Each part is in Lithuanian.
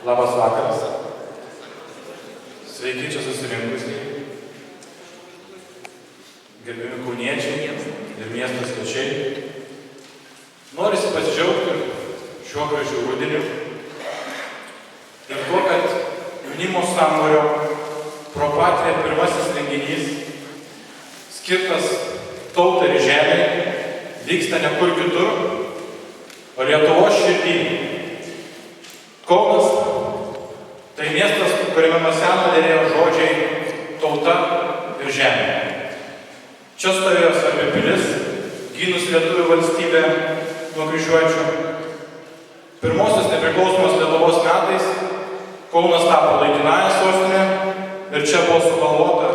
Labas vakaras. Sveiki čia susirinkusieji. Gerbiami kauniečiai ir miesto svečiai. Norisi pasidžiaugti šiuo gražiu rudeniu ir tuo, kad jaunimo sambūrio Pro Patria pirmasis renginys, skirtas tautai ir žemei, vyksta ne kur kitur, o Lietuvos širdį. Kaunas tai miestas, kuriame nuo seno derėjo žodžiai tauta ir žemė. Čia stovėjo svarbi pilis, gynus lietuvių valstybę nuo kryžiuočių. Pirmosios nepriklausomos Lietuvos metais Kaunas tapo laikinąja sostinė ir čia buvo sugalvota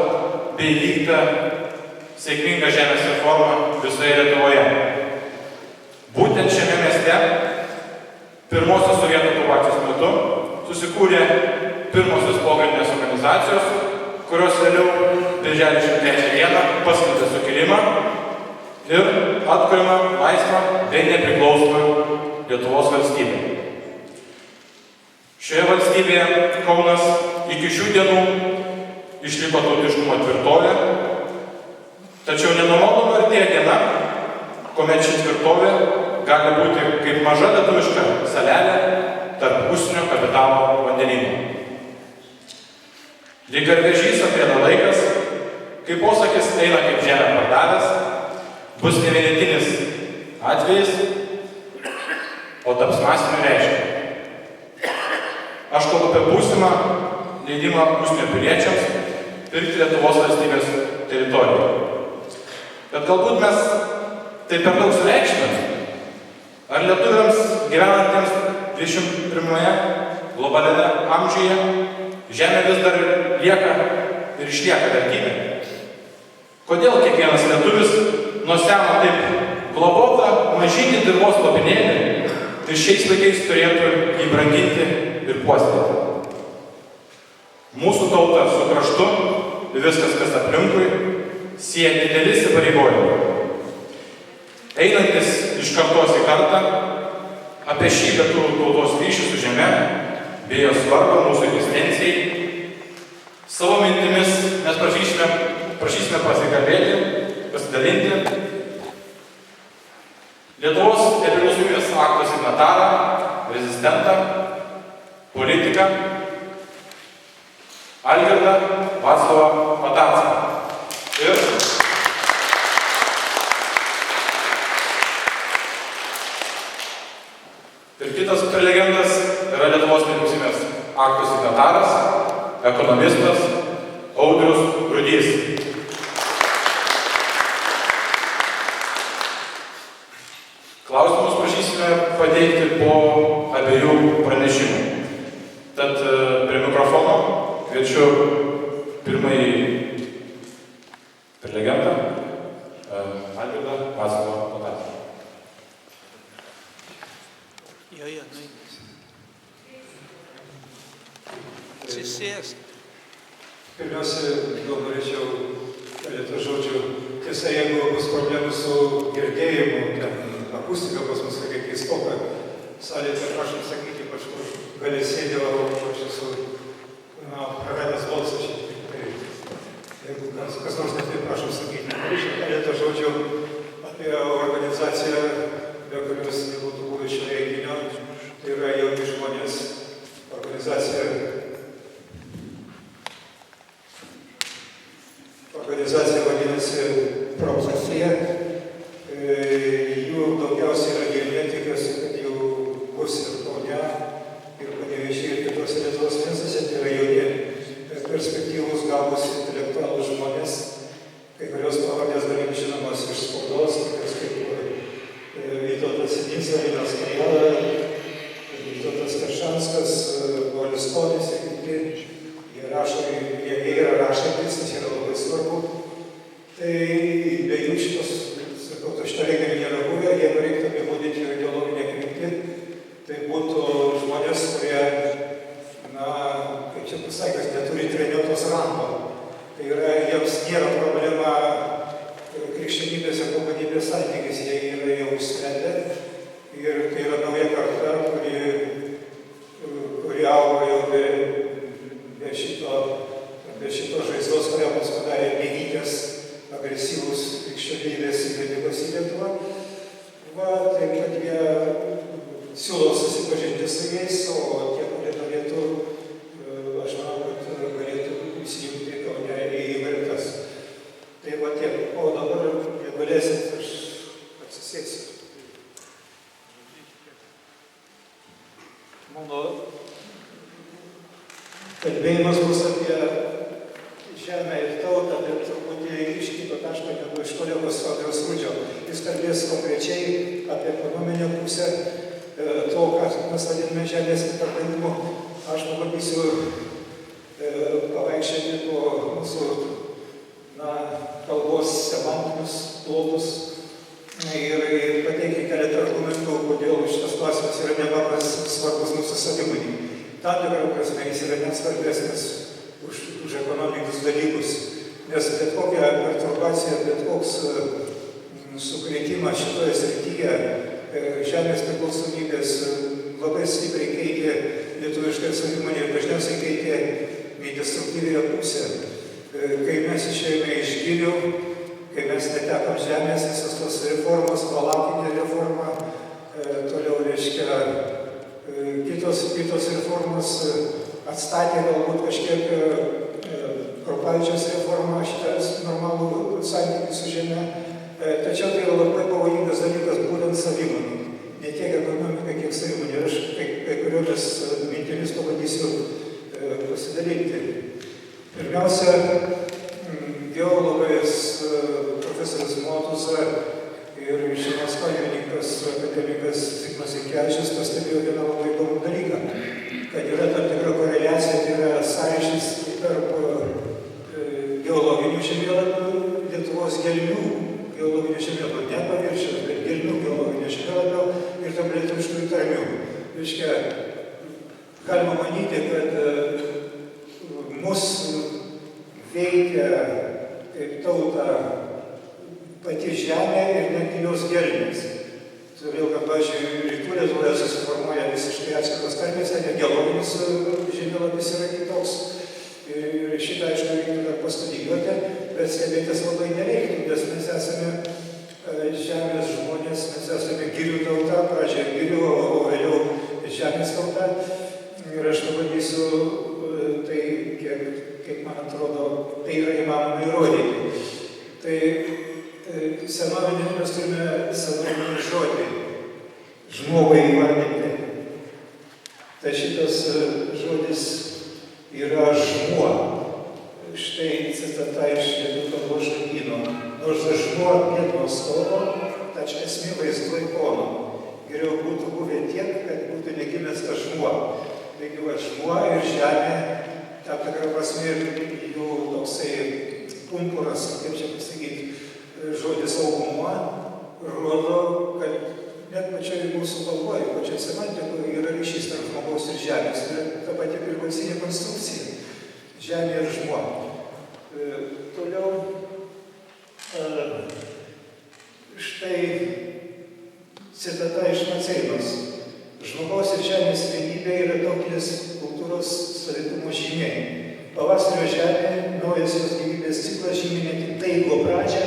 bei vykta sėkminga žemės reforma visoje Lietuvoje. Būtent šiame mieste pirmosios sovietų okupacijos metu susikūrė pirmosios pogrindinės organizacijos, kurios vėliau birželio 3 dieną paskelbė sukilimą ir atkuriamą laisvą bei nepriklausomą Lietuvos valstybę. Šioje valstybėje Kaunas iki šių dienų išliko tautiškumo tvirtovė, tačiau nenumaloma artėja diena, kuomet ši tvirtovė gali būti kaip maža lietuviška salelė tarp užsienio kapitalo vandenyno. Lyg garvežys ateina laikas, kai posakis eina kaip žemę pardavęs, bus ne vienetinis atvejis, o taps masiniu reiškiniu. Aš kalbu apie būsimą leidimą užsienio piliečiams pirkti Lietuvos valstybės teritoriją. Bet galbūt mes tai per daug sureikšminame. Ar lietuviams gyvenantiems 21 globaliame amžiuje žemė vis dar lieka ir išlieka vertybė? Kodėl kiekvienas lietuvis nuo seno taip globota mažinį dirvos lopinėlį ir šiais laikais turėtų jį branginti ir puoselėti? Mūsų tauta su kraštu ir viskas, kas aplinkui, sieja dideli įsipareigojimai. Einantis iš kartos į kartą, apie šį lietuvių tautos ryšį su žeme bei jos svarbą mūsų egzistencijai, savo mintimis mes prašysime pasikalbėti, pasidalinti Lietuvos nepriklausomybės akto signatarą, rezistentą, politiką Algirdą Vaclovą Patacką. Ir kitas prelegentas yra Lietuvos nepriklausomybės akto signataras, ekonomistas Audrius Rudys. Klausimus prašysime pateikti po abiejų pranešimų. Tad prie mikrofono kviečiu pirmąjį prelegentą Algirdą Vaclovą Patacką. Pirmiausia, gal norėčiau keletą žodžių. Tiesa, jeigu bus problemų su girdėjimu, ten akustika pas mus kokia keistoka, salėje tai prašom sakyti, ypač kur gali sėdėjau, aš esu praradęs balsą šiek tiek. Tai jeigu kas nors net tai prašom sakyti. Norėčiau keletą žodžių apie organizaciją, be kurios nebūtų buvę šio renginio. Tai yra jauni žmonės organizacija. Organizacija vadinasi Pro Patria. Jų daugiausiai yra Vilniuje, tikiuosi, kad jau bus ir Kaune, ir Panevėžyje, ir kitose Lietuvos miestuose. Tai yra jauni perspektyvūs, gabūs intelektualūs žmonės. Kai kurios pavardės galim žinomos iš spaudos, tokios kaip Vytautas Sinica, Linas Kojala, Vytautas Keršanskas, Boris Tonis ir kiti. Jie yra rašantis, nes yra labai svarbu. Tai be jų šitą renginį nėra buvę, jeigu reiktų apibūdinti jų ideologinę kryptį, tai būtų žmonės, kurie, kaip čia pasakęs, neturi treniruotos rango. Tai yra, jiems nėra problema krikščionybės ir pagonybės santykis, jie yra jau išsprendę. Ir tai yra nauja karta, kuri auga susipažinti su jais, o tie, kurie norėtų, aš manau, kad galėtų įsijungti Kaune į gretas. Tai va tiek. O dabar, jeigu galėsit, aš atsisėsiu. Mano kalbėjimas bus apie žemę ir tautą, bet truputį iš kito taško negu iš kolegos Audriaus Rudžio. Jis kalbės konkrečiai apie ekonominę pusę to, ką mes vadiname žemės pardavimu. Aš pabandysiu pavaikščioti po mūsų kalbos semantinius plotus ir pateikti keletą argumentų, kodėl šitas klausimas yra nepaprastai svarbus mūsų savimonei. Tam tikrą prasme jis yra net svarbesnis už ekonominius dalykus, nes bet kokia perturbacija, bet koks sukrėtimas šitoje srityje žemės priklausomybės labai stipriai keitė lietuvišką savimonę ir dažniausiai keitė į destruktyvėje pusę. Kai mes išėjome iš girių, kai mes netekom žemės, visas tos reformos, palakinė reforma, toliau reiškia kitos reformos atstatė galbūt kažkiek Krupavičiaus reforma šitas normalų santykį su žeme, tačiau tai labai pavojingas dalykas būtent savimonė. Ne tiek ekonomika, kiek savimonė. Ir aš kai kuriomis mintimis pabandysiu pasidalinti. Pirmiausia, geologas profesorius Motuza ir šeimos kalbininkas, akademikas Zigmas Zinkevičius pastebėjo vieną labai įdomų dalyką, kad yra tam tikra koreliacija, tai yra sąryšis tarp geologinių žemėlapių, Lietuvos gelmių geologinių žemėlapių, ne paviršiaus, bet gelmių geologinių žemėlapių ir tarp lietuviškų tarmių. Reiškia, galima manyti, kad mus veikia kaip tauta pati žemė ir netgi jos gelmės. Todėl, kad, pavyzdžiui, rytų Lietuvoje susiformuoja visiškai atskiros tarmės, net geologinis žemėlapis yra kitoks. Ir šitą, aišku, reiktų dar pastudijuoti, bet stebėtis labai nereiktų, nes mes esame žemės žmonės, mes esame girių tauta, pradžioje girių, o vėliau žemės tauta. Ir aš pabandysiu tai, kiek man atrodo, tai yra įmanoma įrodyti. Tai senovinį mes turime senovinį žodį žmogui įvardinti. Tai šitas žodis yra žmuo. Štai citata iš lietuvių kalbos žodyno. Nors žmuo pieno stovo, tačiau esmė vaizduoja pono. Geriau būtų buvę tiek, kad būtų negimęs tas žmuo. Taigi va, žmuo ir žemė, tam tikrą prasme, ir jų toksai pumpuras, kaip čia pasakyti, žodis saugumo, rodo, kad net pačioj mūsų kalboje, pačioj semantikoje yra ryšys tarp žmogaus ir žemės. Tai ta pati privalsinė konstrukcija. Žemė ir žmuo. Toliau, štai citata iš Maceinos. Žmogaus ir žemės vienybė yra tautinės kultūros savitumo žymė. Pavasario žemė, naujas jos gyvybės ciklas žymė ne tik taiko pradžią,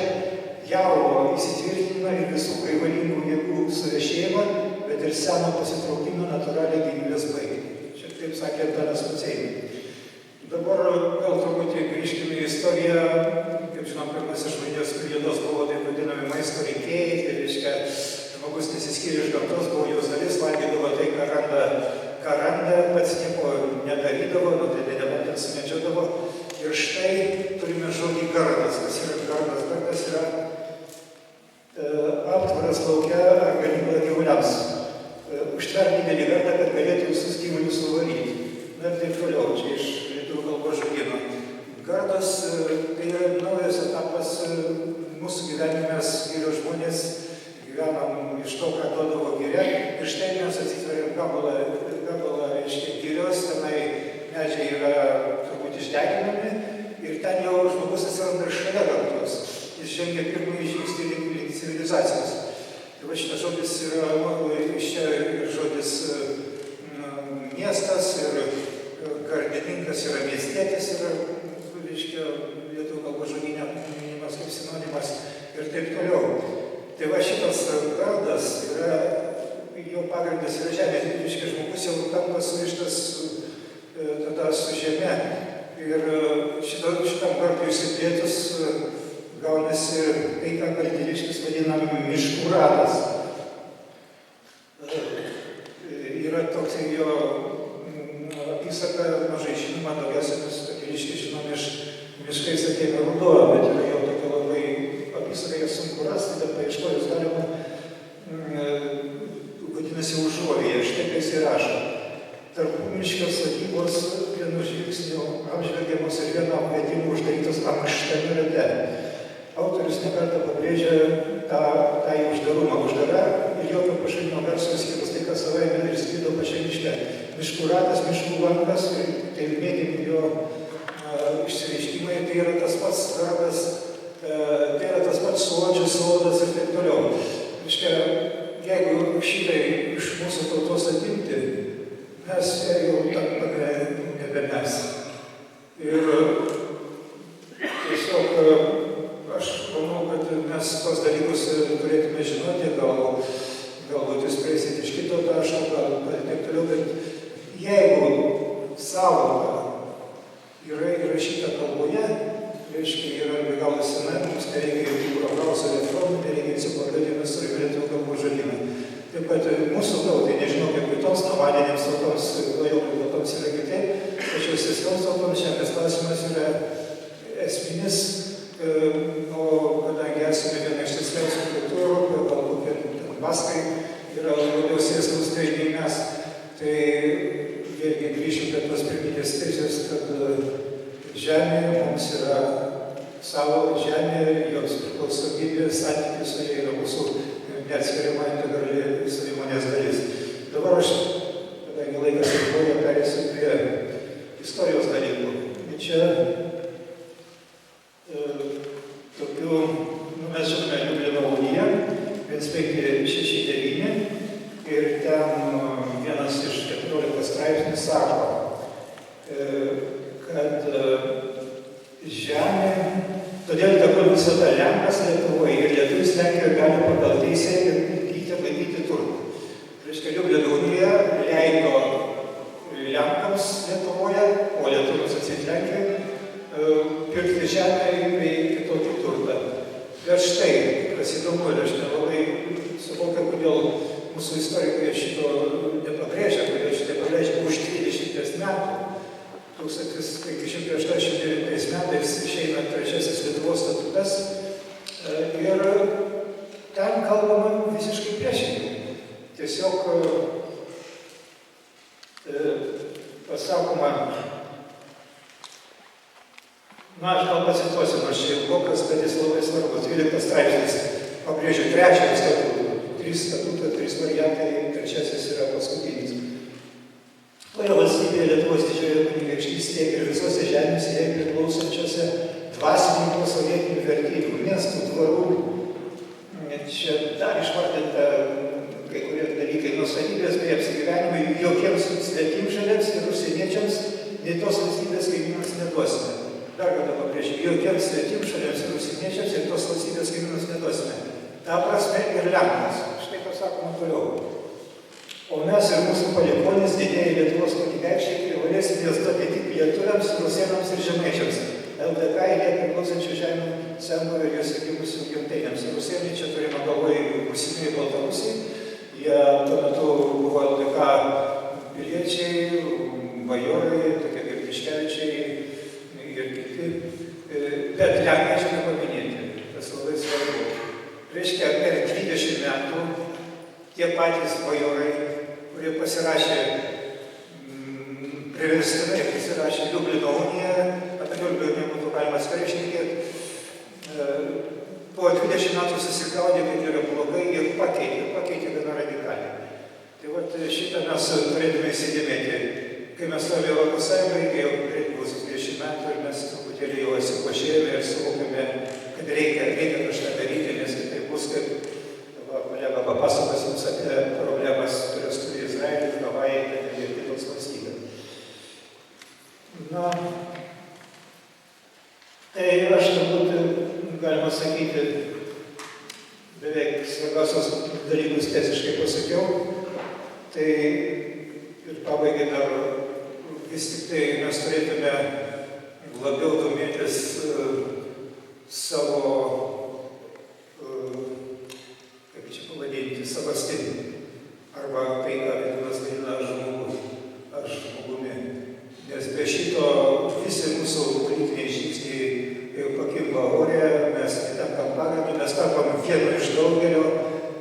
jauno įsitvirtinimą ir visų gaivalingų jėgų suvešėjimą, bet ir seno pasitraukimą natūraliai gyvybės baigti. Čia taip sakė Antanas Maceinis. Dabar gal truputį grįžkime į istoriją. Kaip žinom, pirmasis žmonijos periodas buvo taip vadinami maisto rinkėjai, tai reiškia, žmogus nesiskyrė iš gamtos, buvo jos dalis, valgydavo tai, ką randa, pats nieko nedarydavo, tai nebent sumedžiodavo. Ir štai turime žodį gardas. Kas yra gardas? Gardas yra aptvaras lauke ar ganykla gyvuliams. Užtverti didelį gardą, kad galėtų visus gyvulius suvaryti. Na ir taip toliau, čia iš lietuvių kalbos žodyno. Gardas tai yra naujas etapas mūsų gyvenime, girio žmonės gyvenam iš to, ką duodavo giria. Ir štai mes atsitverėm gabalą reiškia girios, tenai medžiai yra turbūt išdeginami ir ten jau žmogus atsiranda ir šalia gamtos. Jis žengia pirmąjį žingsnį link civilizacijos. Tai va šitas žodis yra, iš čia ir žodis miestas, ir gardininkas yra miestietis, ir, reiškia, lietuvių kalbos žodyne minimas kaip sinonimas ir taip toliau. Tai va šitas gardas yra, jo pagrindas yra žemė, reiškia žmogus jis jau tampa surištas tada su žeme. Ir šitam kartui išsiplėtus gaunasi tai, ką Kartėliškis vadina miškų ratas. Yra toks jo apysaka mažai žinoma, daugiausia mes Kartėliškį žinom iš miškais ateina ruduo, bet yra jau tokia labai apysaka, ją sunku rasti, bet paieškojus galima, vadinasi Užuovėje, štai kai jis įrašo. Tarpumiškio sodybos vienu žvilgsniu apžvelgiamos ir vienu apvedimu uždarytos ankštame rate. Autorius nekartą pabrėžia tą uždarumą. Uždara ir jokio pašalinio garso išskyrus tai, kas savaime ir sklido pačiame miške. Miškų ratas, miškų lankas, tai mėgimi jo išsireiškimai, tai yra tas pats ratas, tai yra tas pats suodžius, sodas ir taip toliau. Reiškia, jeigu šitai iš mūsų tautos atimti, mes jau tampame nebe mes. Ir tiesiog aš manau, kad mes tos dalykus turėtume žinoti, galbūt jūs prieisit iš kito taško, galbūt ir taip toliau, bet jeigu sąvoka yra įrašyta kalboje, reiškia, yra be galo sena, mums nereikia jokių programos elektronų, nereikia enciklopedijos ir lietuvių kalbos žodyną. Taip pat mūsų tautai, nežinau, kaip kitoms nomadinėms tautoms, klajoklių tautoms yra kitaip, tačiau sesjoms tautoms šiandien klausimas yra esminis, o kadangi esame viena iš sesliausių kultūrų, galbūt ir baskai yra labiau sėslus tai nei mes, tai vėlgi grįžim prie tos pirminės tezės, kad žemė mums yra savo žemė, jos priklausomybė, santykis su jai yra mūsų neatskiriama integrali savimonės dalis. Dabar aš, kadangi laikas riboja, perėsiu prie istorijos dalykų. Ir čia tokių, mes žinome Liublino uniją, 1569, ir ten vienas iš 14 straipsnių sako, kad žemė, todėl dabar visada Lenkas Lietuvoje ir Lietuvis Lenkijoje gali pagal teisę ir laikyti turtą. Reiškia, Liublino unija leido Lenkams Lietuvoje, o Lietuvius atseit Lenkijoje, pirkti žemę bei kitokį turtą. Bet štai, kas įdomu, ir aš nelabai suvokiu, kodėl mūsų istorikai šito nepabrėžia, kodėl šitą pabrėžia už 30 metų. 1589 metais išeina trečiasis Lietuvos statutas ir ten kalbama visiškai priešingai. Tiesiog pasakoma, aš gal pacituosiu, nors čia ilgokas, bet jis labai svarbus. 12 straipsnis pabrėžia trečiąjį statutą. 3 statutai, 3 variantai, trečiasis yra paskutinis. Toje valstybėje Lietuvos didžiojoje kunigaikštystėje ir visose žemėse jai priklausančiose dvasininkų sovietinių vertybių, miestų, dvarų. Čia dar išvardinta kai kurie dalykai nuosavybės bei apsigyvenimai jokiems svetimšaliams ir užsieniečiams nei tos valstybės kaimynams neduosime. Dar kartą pabrėžiu, jokiems svetimšaliams ir užsieniečiams ir tos valstybės kaimynams neduosime. Ta prasme ir Lenkams. Štai pasakoma toliau. O mes ir mūsų palikuonys, didieji Lietuvos kunigaikščiai, privalėsime jas duoti tik lietuviams, rusėnams ir žemaičiams, LDK ir jie priklausančių žemių senbuvių ir jos įgimusių gimtainiams. Rusėnai čia turime galvoje būsimieji Baltarusiai, jie tuo metu buvo LDK piliečiai, bajorai, tokie kaip Tiškevičiai ir kiti, bet Lenkai čia nepaminėti, tas labai svarbu. Reiškia, per 20 metų tie patys bajorai, kurie pasirašė priverstinai, pasirašė Liublino uniją, apie Liublino uniją būtų galima atskirai šnekėti, po 20 metų susikaudė, kad yra blogai ir pakeitė gana radikaliai. Tai vat šitą mes turėtume įsidėmėti, kai mes stovėjome Europos Sąjungoje, jau greitai bus 20 metų ir mes truputėlį jau atsipašėjome ir suvokėme, kad reikia kažką daryti, nes kitaip bus, kaip kolega papasakos jums apie problemas, kurios turi Izraelis, Havajai ir kitos valstybės. Na, tai aš turbūt, galima sakyti, beveik svarbiausios dalykus tiesiškai pasakiau. Tai ir pabaigai dar vis tik tai mes turėtume labiau domėtis savo, kaip čia pavadinti, savastimi. Arba tai, ką Vytautas vadina žmogumi. Nes be šito visi mūsų politiniai žingsniai pakimba ore, mes netenkam pagrindo, mes tampam vienu iš daugelio,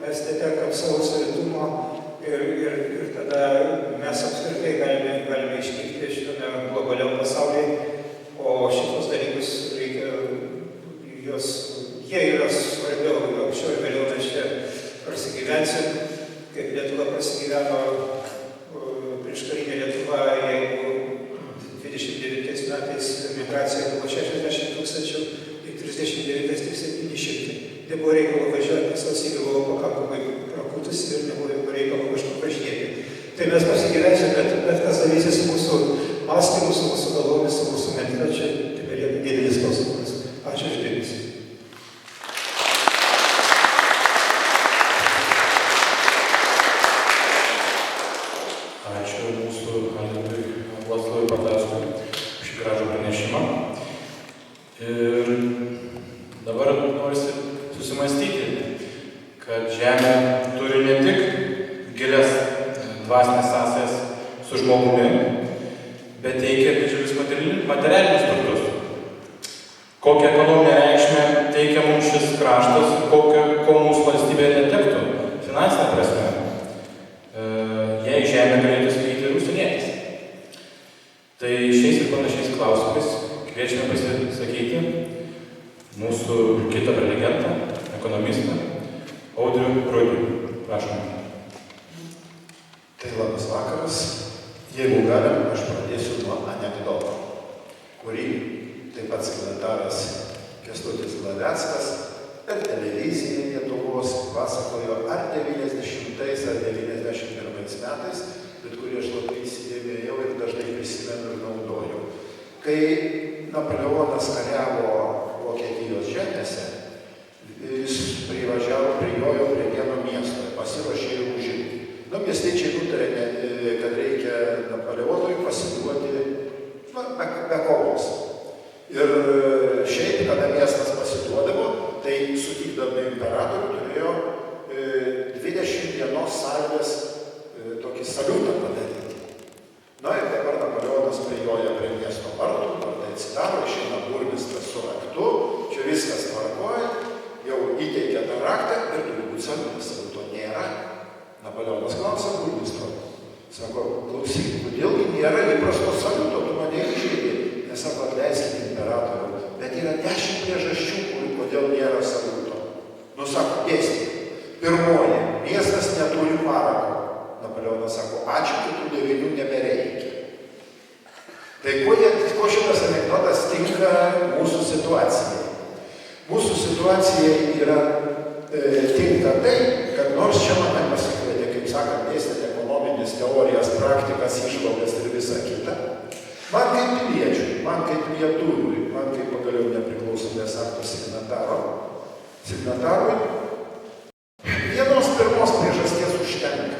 mes netenkam savo savitumo ir tada mes apskritai galime išnykti šitame globaliam pasaulyje, o šitos dalykus reikia, jie yra svarbiau, anksčiau ir vėliau mes čia prasigyvensim, kaip Lietuva prasigyveno prieškarinė Lietuva, jeigu 29 metais migracija buvo 60 000, tai 39 tik 700. Nebuvo reikalo važiuoti, nes valstybė buvo pakankamai prakutusi ir nebuvo reikalo kažkur važinėti. Tai mes pasigyvensim, bet kas darysis su mūsų mąstymu, su mūsų galvomis, su mūsų mentalitetu, čia tebelieka didelis klausimas. Ačiū už dėmesį. Ačiū mūsų Algirdui Vaclovui Patauskui už šį gražų pranešimą. Ir dabar norisi susimastyti, kad Žemė turi ne tik gilias dvasinės sąsajas su žmogumi, bet teikia didžiulius materialinius turtus. Kokią ekonominę reikšmę teikia mums šis kraštas, ko mūsų valstybėje netektų finansinę prasme, jei Žemė galėtų skaityti ir užsienietis. Tai šiais ir panašiais klausimais kviečiame pasisakyti mūsų kitą prelegentą, ekonomistą, Audrių Rudį. Prašom. Tai labas vakaras. Jeigu galim, aš pradėsiu nuo anekdoto, kurį taip pat signataras Kęstutis Glaveckas per televiziją Lietuvos pasakojo ar 90-ais, ar 91 metais, bet kurį aš labai įsidėmėjau ir dažnai prisimenu ir naudoju. Kai Napoleonas kariavo Vokietijos žemėse, jis prijojo prie vieno miesto, pasiruošė ir užimti. Miestiečiai nutarė, kad reikia Napoleonui pasiduoti be kovos. Ir šiaip, kada miestas pasiduodavo, tai sutikdami imperatorių turėjo 20 dienos salvės tokį saliutą padaryti. Na ir dabar Napoleonas prijoja prie miesto vartų, vartai atsidaro, išeina burmistras su raktu, čia viskas tvarkoja, jau įteikia tą raktą ir turi būti saliutas, saluto nėra. Napoleonas klausia burmistro, sako, klausyk, kodėlgi nėra įprasto saliuto, tu mane įžeidei, nes sako, atleiskit imperatorių, bet yra 10 priežasčių, kodėl nėra saliuto. Nu, sako, dėstyk. Pirmoji, miestas neturi parako. Napoleonas sako, ačiū, kitų 9 nebereikia. Tai kuo šitas anekdotas tinka mūsų situacijai? Mūsų situacija yra tinka tai, kad nors čia mane pasikvietė, kaip sakant, dėstyti ekonominės teorijas, praktikas, išvalgas ir visą kitą, man kaip piliečiui, man kaip lietuviui, man kaip pagaliau nepriklausomybės akto signatarui, vienos pirmos priežasties užtenka.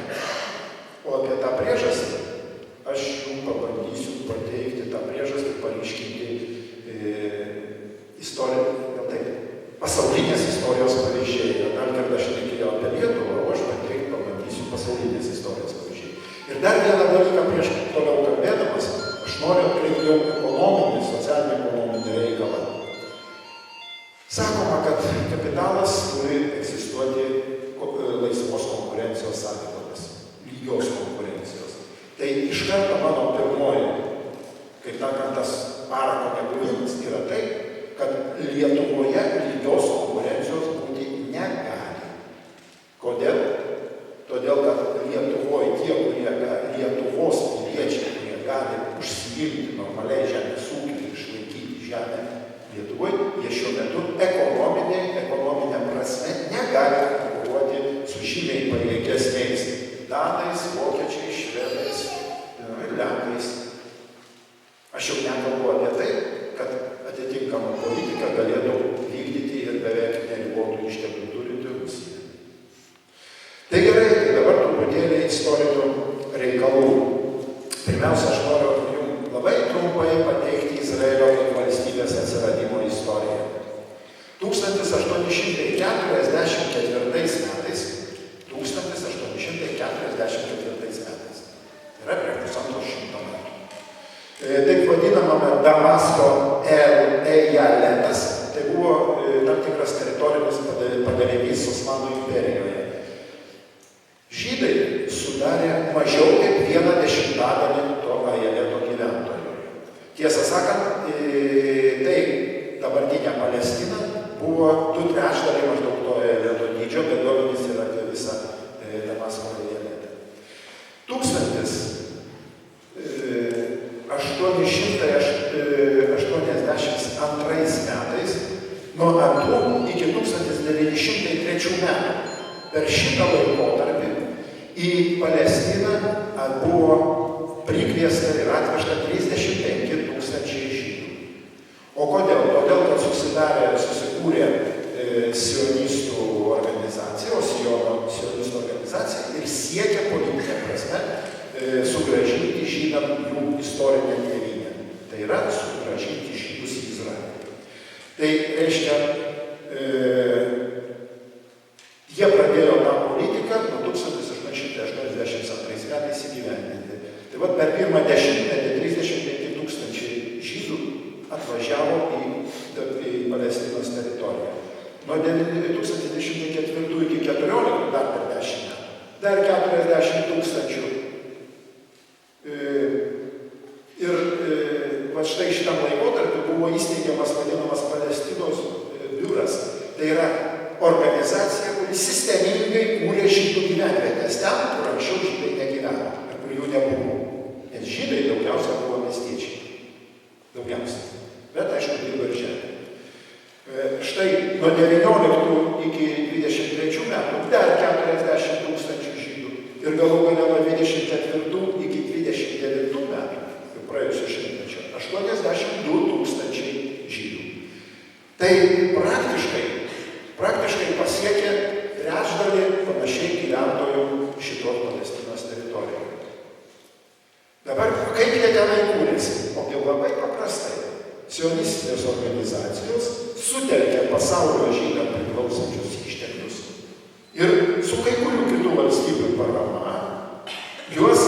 O apie tą priežastį aš jums pabandysiu pateikti tą priežastį, paryškinti pasaulinės istorijos pavyzdžiai. Algirdas šnekėjo apie Lietuvą, o aš pabandysiu pasaulinės istorijos pavyzdžiai. Ir dar vieną dalyką prieš toliau kalbėdamas, aš noriu atkreipti jau ekonominį, socialinį ekonominį reikalą. Sakoma, kad kapitalas turi egzistuoti laisvos konkurencijos sąlygomis, lygios konkurencijos. Tai iš karto mano pirmoji, kaip sakant, tas parako nebuvimas yra tai, kad Lietuvoje lygios konkurencijos būti negali. Kodėl? Todėl, kad Lietuvoje tie, Lietuvos piliečiai, kurie gali užsiimti normaliai žemės ūkį ir išlaikyti žemę Lietuvoje, jie šiuo metu ekonominė prasme negali konkuruoti su žymiai pajėgesniais danais, vokiečiais, švedais ir lenkais. Aš jau nekalbu apie tai, kad atitinkamą politiką galėtų vykdyti ir beveik neribotų išteklių turinti Rusija. Tai gerai, tai dabar truputėlį istorinių reikalų. pirmiausia, aš noriu jums labai trumpai pateikti Izraelio kaip valstybės atsiradimo istoriją. 1844 metais, yra prie pusantro šimto metų. Taip vadinamame Damasko Ejaletas, tai buvo tam tikras teritorinis padalinys Osmanų imperijoje. Žydai sudarė mažiau kaip 1/10 to Ejaleto gyventojų. Tiesą sakant, tai dabartinė Palestina buvo 2/3 maždaug to Ejaleto dydžio, bet duomenys yra apie visą Damasko Ejaletą. 1882 metais, nuo 2 iki 1903 metų, per šitą laikotarpį į Palestiną buvo prikviesta ir atvežta 35 000 žydų. O kodėl? Todėl, kad susikūrė sionistų organizacija, sionistų organizacija ir siekia politinė prasme sugrąžinti žydam jų istorinę tėvynę. Tai yra sugrąžinti žydus į Izraelį. Tai reiškia, jie pradėjo tą politiką nuo 1882 metais įgyvendinti. Tai vat per pirmą dešimtmetį 35 000 žydų atvažiavo į Palestinos teritoriją. Nuo 1904 iki 14 dar per 10 metų. Dar 40 000. Ir va štai šitam laikotarpiu buvo įsteigiamas vadinamas Palestinos biuras. Tai yra organizacija, kuri sistemingai kūrė žydų gyvenvietes ten, kur anksčiau žydai negyveno, kur jų nebuvo. Nes žydai daugiausia buvo miestiečiai. Daugiausia. Bet aišku, dirbo ir žemė. Štai nuo 19 iki 23 metų dar 40 000 žydų. Ir galų gale nuo 24 iki 29 metų, praėjusio šimtmečio, 82 000 žydų. Tai praktiškai pasiekė trečdalį panašiai gyventojų šitos Palestinos teritorijoje. Dabar kaip jie tenai kūrėsi? Ogi labai paprastai. Sionistinės organizacijos sutelkė pasaulio žydam priklausančius išteklius ir su kai kurių kitų valstybių parama juos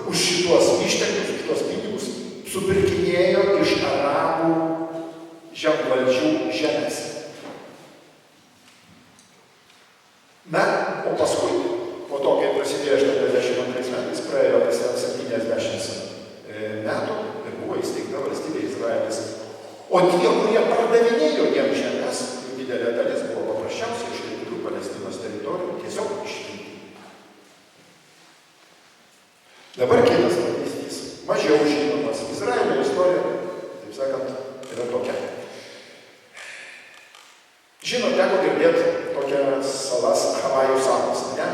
už šitos išteklius, už tos pinigus supirkinėjo iš arabų žemvaldžių žemės. Na, o paskui, po to, kai prasidėjo 82 metais, praėjo apie 70 metų ir buvo įsteigta valstybė Izraelis. O tie, kurie pardavinėjo jiems žemės, didelė dalis buvo paprasčiausiai iš kai kurių Palestinos teritorijų tiesiog išvykti. Dabar kitas pavyzdys, mažiau žinomas. Izraelio istorija, taip sakant, yra tokia. Žinot, teko girdėti tokias salas Havajų salas, ne?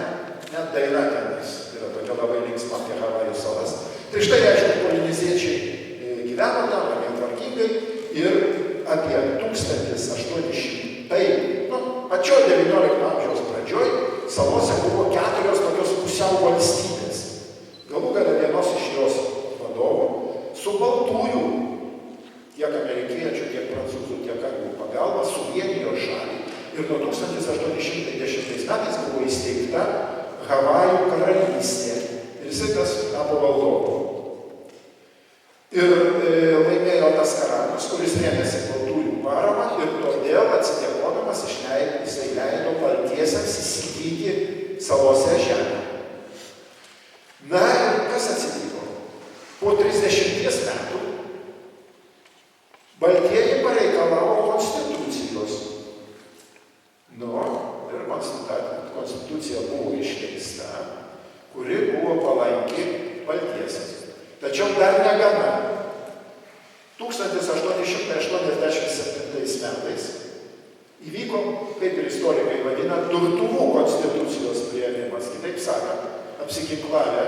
Net daina tenais yra tokia labai linksma apie Havajų salas. Tai štai, aišku, polineziečiai gyveno tam, labai tvarkingai. Ir apie 1800, pačioj 19 amžiaus pradžioj, salose buvo 4 tokios pusiau valstybės. Galų gale vienos iš jos vadovų su baltųjų, tiek amerikiečių, tiek prancūzų, tiek anglų pagalba suvienijo šalį. Ir nuo 1810 metais buvo įsteigta Havajų karalystė. Ir jisai tas tapo valdovu. Ir laimėjo tas karalius, kuris rėmėsi baltųjų paramą ir todėl atsidėkodamas jisai leido baltiesiems įsigyti salose žemę. Na ir kas atsitiko? Po 30 metų baltieji pareikalavo konstitucijos. Nu, ir konstitucija buvo iškeista, kuri buvo palanki baltiesiams. Tačiau dar negana. 1887 metais įvyko, kaip ir istorikai vadina, durtuvų konstitucijos priėmimas. Kitaip sakant, apsiginklavę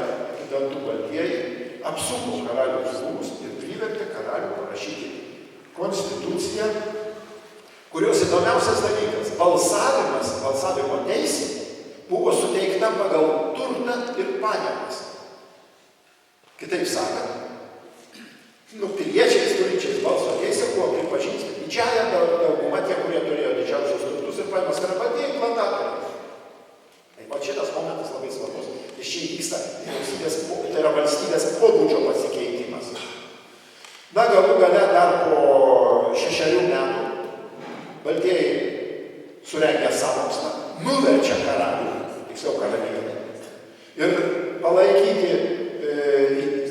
dantų baltieji, apsuko karaliaus rūmus ir privertė karalių parašyti konstituciją, kurios įdomiausias dalykas - balsavimo teisė buvo suteikta pagal turtą ir pajamas. Kitaip sakant, piliečiais turinčiais balso teisę buvo pripažinti didžiąją daugumą tie, kurie turėjo didžiausius turtus ir pajamas, yra patieji plantatoriai. Tai va šitas momentas labai svarbus. Iš čia įvyksta tai yra valstybės pobūdžio pasikeitimas. Na, galų gale dar po 6 metų baltieji surengia sąmokslą, nuverčia karalių, tiksliau karalienę, ir palaikyti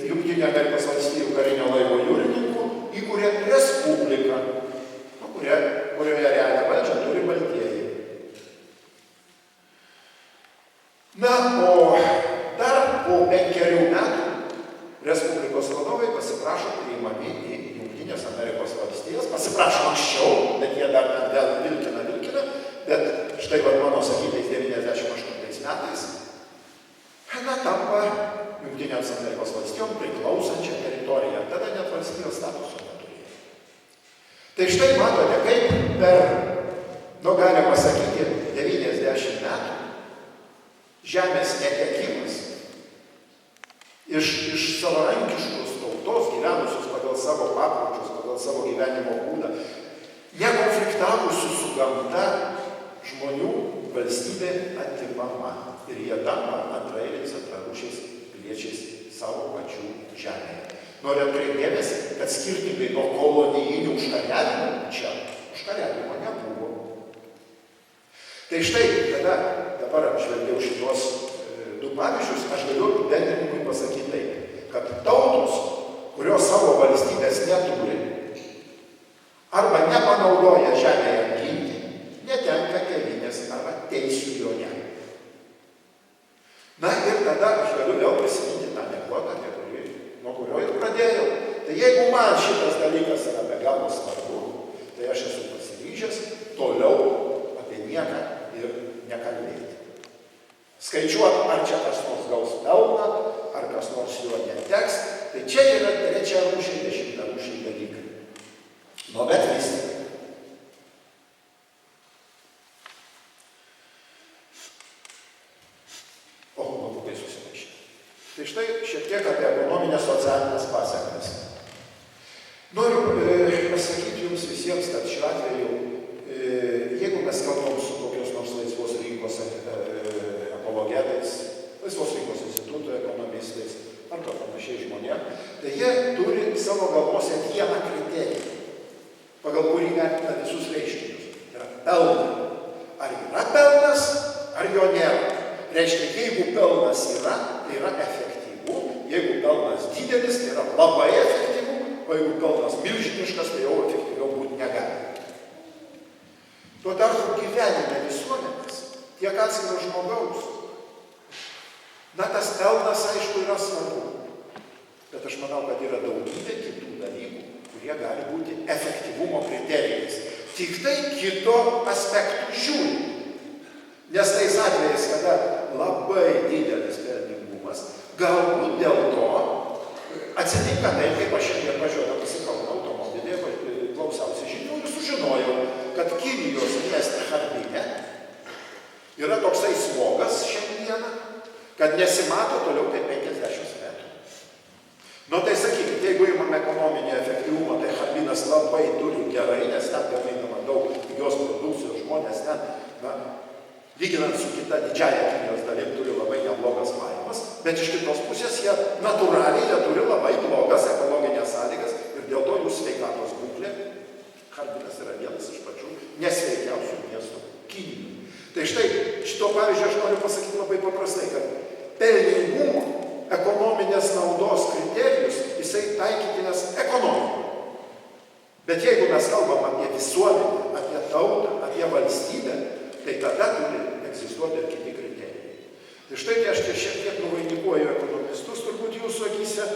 Jungtinių Amerikos valstijų karinio laivo jūrininkų įkūrė respubliką, kurioje realią valdžią turi baltieji. Na, o dar po 5 metų respublikos vadovai pasiprašo priimami į Jungtinės Amerikos valstijas, pasiprašo anksčiau, bet jie dar ten vėl vilkina, bet štai mano sakytais 98 metais, tampa Jungtinėms Amerikos valstijom priklausančią teritoriją, tada net valstijos statuso neturėjo. Tai štai matote, kaip per, galima sakyti, 90 metų žemės netekimas iš savarankiškos tautos, gyvenusios pagal savo papročius, pagal savo gyvenimo būdą, nekonfliktavusių su gamta žmonių valstybė atimama ir jie tampa antraeiliais, antrarūšiais piliečiais savo pačių žemėje. Noriu atkreipti dėmesį, kad skirtingai nuo kolonijinių užkariavimų čia užkariavimo nebuvo. Tai štai, kada dabar apžvelgiau šitos 2 pavyzdžius, aš galiu apibendrinimui pasakyti taip, kad tautos, kurios savo valstybės neturi arba nepanaudoja žemėje apginti, netenka tėvynės arba teisių joje. Na ir tada aš galiu vėl prisiminti tą anekdotą, nuo kurio ir pradėjau. Tai jeigu man šitas dalykas yra be galo svarbu, tai aš esu pasiryžęs toliau apie nieką ir nekalbėti. Skaičiuot, ar čia kas nors gaus pelną, ar kas nors jo neteks, tai čia yra 3 rūšiai, 10 rūšiai dalykai. Nu, bet vis tik. Labai susimaišė. Tai štai šiek tiek apie ekonominės socialinės pasekmes. Noriu pasakyti jums visiems, kad šiuo atveju, jeigu mes kalbam su kokios nors laisvos rinkos apologetais, laisvos rinkos instituto ekonomistais arba panašiai žmonėm, tai jie turi savo galvose vieną kriterijų, pagal kurį vertina visus reiškinius. Tai yra pelną. Ar yra pelnas, ar jo nėra. Reiškia, jeigu pelnas yra, tai yra efektyvu, jeigu pelnas didelis, tai yra labai efektyvu, o jeigu pelnas milžiniškas, tai jau efektyviau būti negali. Tuo tarpu gyvenime visuomenės, tiek atskiro žmogaus, tas pelnas, aišku, yra svarbu. Bet aš manau, kad yra daugybė kitų dalykų, kurie gali būti efektyvumo kriterijais. Tik tai kito aspektų žiūri. Nes tais atvejais, kada labai didelis pelningumas, galbūt dėl to atsitinka taip, kaip aš šiandien važiuodamas į Kauno automobilį, klausiausi žinių ir sužinojau, kad Kinijos mieste Harbine yra toksai smogas šiandieną, kad nesimato toliau kaip 50 metrų. Nu tai sakykit, jeigu imame ekonominį efektyvumą, tai Harbinas labai turi gerai, nes ten gaminama daug pigios produkcijos, žmonės ten, lyginant su kita didžiaja Kinijos dalim, turi labai neblogas pajamas, bet iš kitos pusės jie natūraliai turi labai blogas ekologinės sąlygas ir dėl to jų sveikatos būklė. Harbinas yra vienas iš pačių nesveikiausių miestų Kinijoje. Tai štai, šito pavyzdžio aš noriu pasakyti labai paprastai, kad pelningumo, ekonominės naudos kriterijus, jisai taikytinas ekonomikoje. Bet jeigu mes kalbam apie visuomenę, apie tautą, apie valstybę, tai tada turi egzistuoti ir kiti kriterijai. Tai štai, kai aš šiek tiek nuvainikuoju ekonomistus, turbūt jūsų akyse,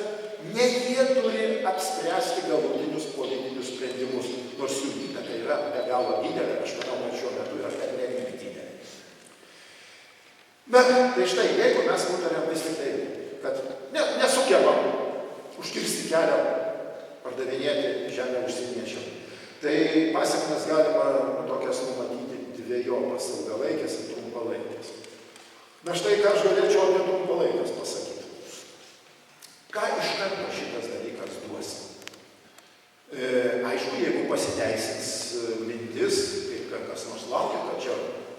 ne jie turi apspręsti galutinius politinius sprendimus, nors jų įtaka yra be galo didelė, aš manau, kad šiuo metu yra pernelyg didelė. Bet, tai štai, jeigu mes nutarėm vis tik tai, kad nesugebam užkirsti kelią pardavinėti žemę užsieniečiam, tai pasekmes galima tokias numatyti dvejopas, ilgalaikės ir trumpalaikės. Na štai, ką aš galėčiau apie trumpalaikės pasakyti. Ką iš karto šitas dalykas duos? pasiteisins mintis, kaip kas nors laukia,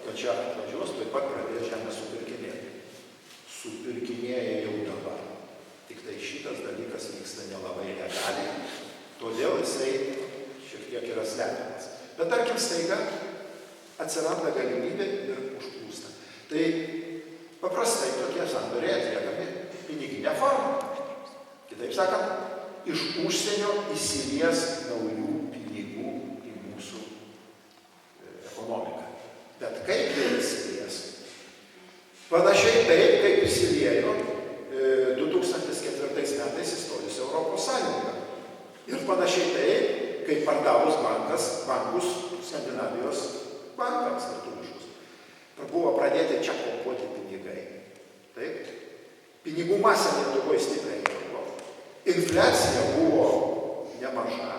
kad čia atvažiuos, taip pat pradės žemę supirkinėti. Supirkinėja jau dabar. Tik tai šitas dalykas vyksta nelabai legaliai, todėl jisai šiek tiek yra slepiamas. Bet tarkim staiga atsiranda galimybė ir užplūsta. Tai paprastai tokie sandoriai atliekami piniginė forma. Kitaip sakant, iš užsienio įsilies naujų pinigų į mūsų ekonomiką. Bet kaip jie įsilies? Panašiai taip, kaip įsiliejo 2004 metais įstojus Europos Sąjungą. Ir panašiai taip, kaip pardavus bankus Skandinavijos bankams lietuviškus. Buvo pradėti čia pompuoti pinigai. Taip? Pinigų masė Lietuvoje stipriai augo. Infliacija buvo nemaža.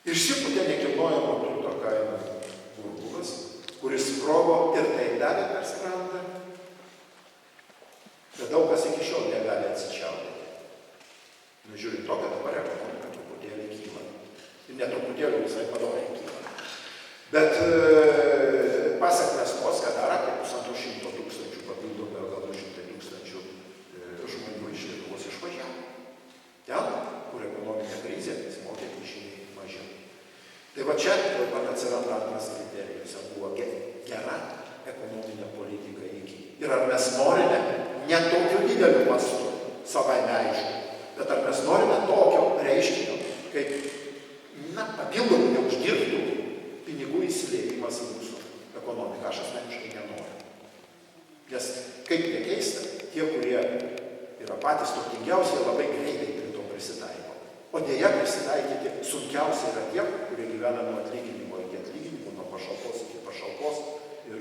Išsipūtė nekilnojamo turto kainų burbulas, kuris sprogo ir tai davė per skrandą. Bet daug kas iki šiol negali atsičiaudėti. Žiūrint to, kad dabar ekonomika truputėlį kyla. Ir netruputėlį visai padoriai kyla. Bet pasekmės tos, kad dar apie 100 tūkstančių papildomų, gal 200 tūkstančių žmonių iš Lietuvos išvažiavo. Ten, kur ekonominė krizė, mokėti žymiai mažiau. Tai va čia atsiranda antras kriterijus, ar buvo gera ekonominė politika iki. Ir ar mes norime ne tokiu dideliu mastu, savai neaišku, bet ar mes norime tokio reiškinio, kaip papildomų neuždirbtų pinigų įsiliejimas į mūsų ekonomiką. Aš asmeniškai nenoriu. Nes kaip nekeista, tie, kurie yra patys turtingiausi, labai greitai prie to prisitaiko. O dėja prisitaikyti sunkiausia yra tie, kurie gyvena nuo atlyginimo iki atlyginimo, nuo pašalpos iki pašalpos ir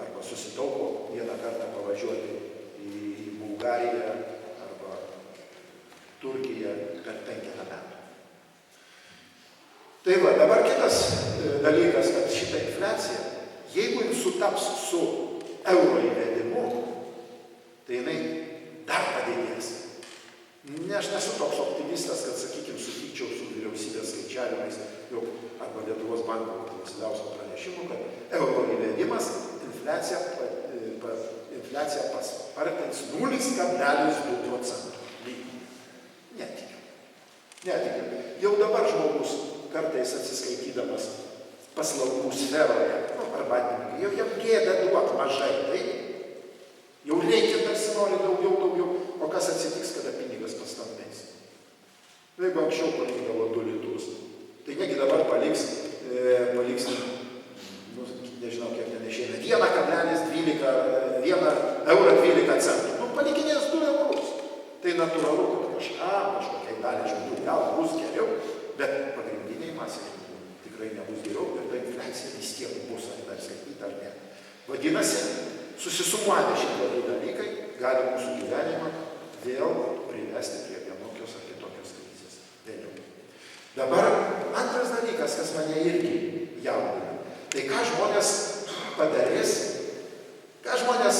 arba susitaupo vieną kartą pavažiuoti į Bulgariją arba Turkiją per 5 metų. Tai va, dabar kitas dalykas, kad šitą infliaciją, jeigu jis sutaps su euro įvedimu, tai jinai dar padidės. Ne, aš nesu toks optimistas, kad, sakykime, sutikčiau su vyriausybės skaičiavimais, jau arba Lietuvos banko Vasiliausko pranešimu, kad euro įvedimas infliacija paspartins 0,2%. Netikiu. Jau dabar žmogus kartais atsiskaitydamas paslaugų sferoje, arbatininkui, jau jam gėda duot mažai, taip? Jau reikia tarsi nori daugiau, o kas atsitiks, kada pinigas pastamdės? Jeigu anksčiau palikdavo 2 litrus, tai negi dabar paliks, nežinau kiek ten išeina, 1,12 €. Palikinės 2 eurus. Tai natūralu, kad kažkokiai dalį žmonių gal bus geriau, bet pagrindiniai masiai tikrai nebus geriau, bet ta infliacija vis tiek bus, ar sakyti, ar ne. Vadinasi, susisumuojami šitie du dalykai gali mūsų gyvenimą vėl privesti prie vienokios ar kitokios krizės. Vėliau. Dabar antras dalykas, kas mane irgi jaudina. Tai ką žmonės padarys, ką žmonės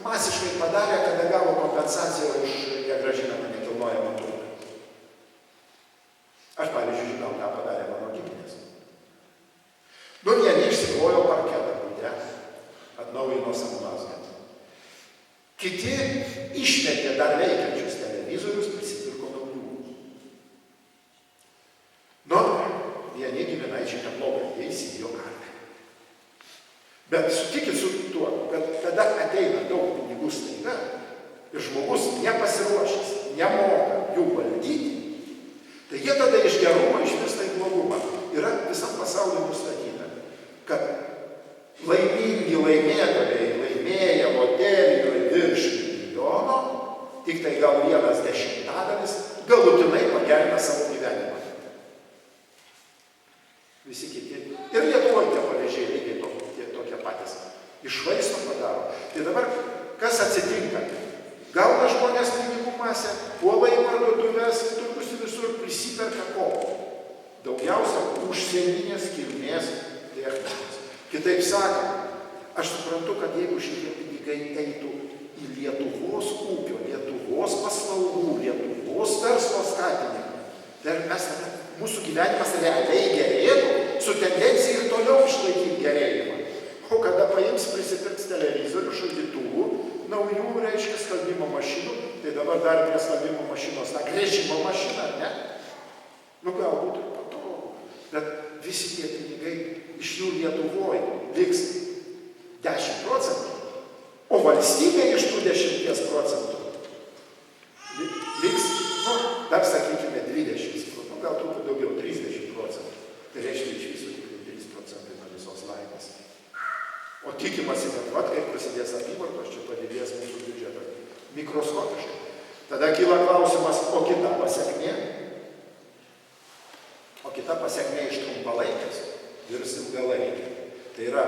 masiškai padarė, kada gavo kompensaciją už negrąžinamą nekilnojamą turtą. Aš, pavyzdžiui, žinau, ką padarė mano giminės. Vieni išsiklojo parketą būdę, atnaujino samazgą. Kiti išmetė dar veikiančius televizorius, prisipirko naujų. Vieni giminaičiai neblogai, jie įsigijo karvę. Bet sutikit su tuo, kad kada ateina daug pinigų staiga ir žmogus nepasiruošęs, nemoka jų valdyti, tai jie tada iš gerumo išvirsta į blogumą. Yra visam pasauliu nustatyta, kad laimingi laimėtojai laimėję loterijoje virš milijono, tik tai gal 1/10 galutinai pagerina savo gyvenimą. Visi kiti. Ir Lietuvoje tie pavyzdžiai lygiai tokie patys. Išvaisto padaro. Tai dabar kas atsitinka? Gauna žmonės pinigų masę, puola į parduotuves, turkus visur prisiperka ko? Daugiausia užsieninės kilmės technikos. Kitaip sakant, aš suprantu, kad jeigu šitie pinigai eitų į Lietuvos ūkio, Lietuvos paslaugų, Lietuvos verslo skatinimą, tai mes tada mūsų gyvenimas realiai gerėtų, su tendencija ir toliau išlaikyti gerėjimą. O kada paims prisipirks televizorių, šaldytuvų, naujų, reiškia, skalbimo mašinų, tai dabar dar prie skalbimo mašinos tą gręžimo mašiną, ar ne? Nu, galbūt ir patogu, bet visi tie pinigai iš jų Lietuvoje liks 10%, o valstybė iš tų 10% liks, nu, dar sakykime 20%, nu, gal truputį daugiau, 30%. Tai reiškia iš viso tik 3% nuo visos laimės. O tikimasi, kad vat, kai prasidės apyvartos, čia padidės mūsų biudžetą mikroskopiškai. Tada kyla klausimas, o kita pasekmė? O kita pasekmė iš trumpalaikės virs ilgalaikė. Tai yra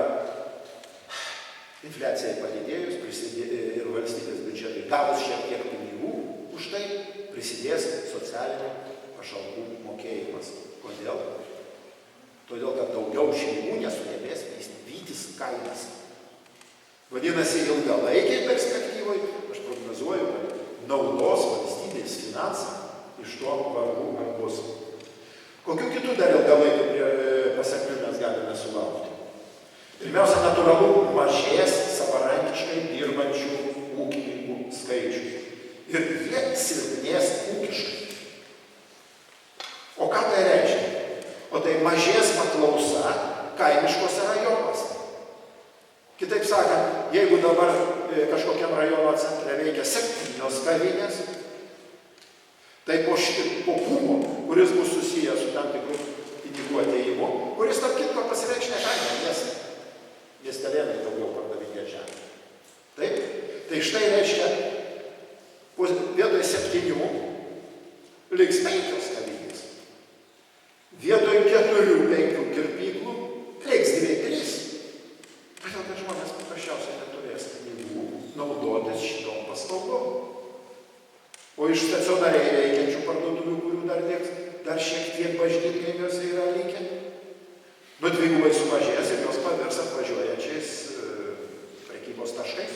infliacijai padidėjus ir valstybės biudžetui gavus šiek tiek pinigų, už tai prisidės socialinių pašalpų mokėjimas. Kodėl? Todėl, kad daugiau šeimų nesugebės vytis kainas. Vadinasi, ilgalaikiai perspektyvai, aš prognozuoju, kad naudos valstybės finansai iš to vargu ar bus. Kokių kitų dar ilgalaikių pasekmių mes galime sulaukti? Pirmiausia, natūralu mažės savarankiškai dirbančių ūkininkų skaičius. Ir jie silpnės ūkiškai. O ką tai reiškia? O tai mažės paklausa kaimiškose rajonuose. Kitaip sakant, jeigu dabar kažkokiam rajono centre veikia 7 kavinės, tai po bumo, kuris bus susijęs su tam tikrų pinigų atėjimu, kuris tarp kitko pasireikš ne kaime, nes miestelėnai daugiau pardavinė žemę. Taip? Tai štai reiškia, vietoj 7 liks 5 kavinės. Vietoj 4-5 kirpyklų liks 2-3. Todėl, kad žmonės paprasčiausiai neturės pinigų naudotis šitom paslaugom. O iš stacionariai veikiančių parduotuvių, kurių dar šiek tiek bažnytkaimiuose yra likę, nu dvigubai sumažės ir jos pavirs atvažiuojančiais prekybos taškais,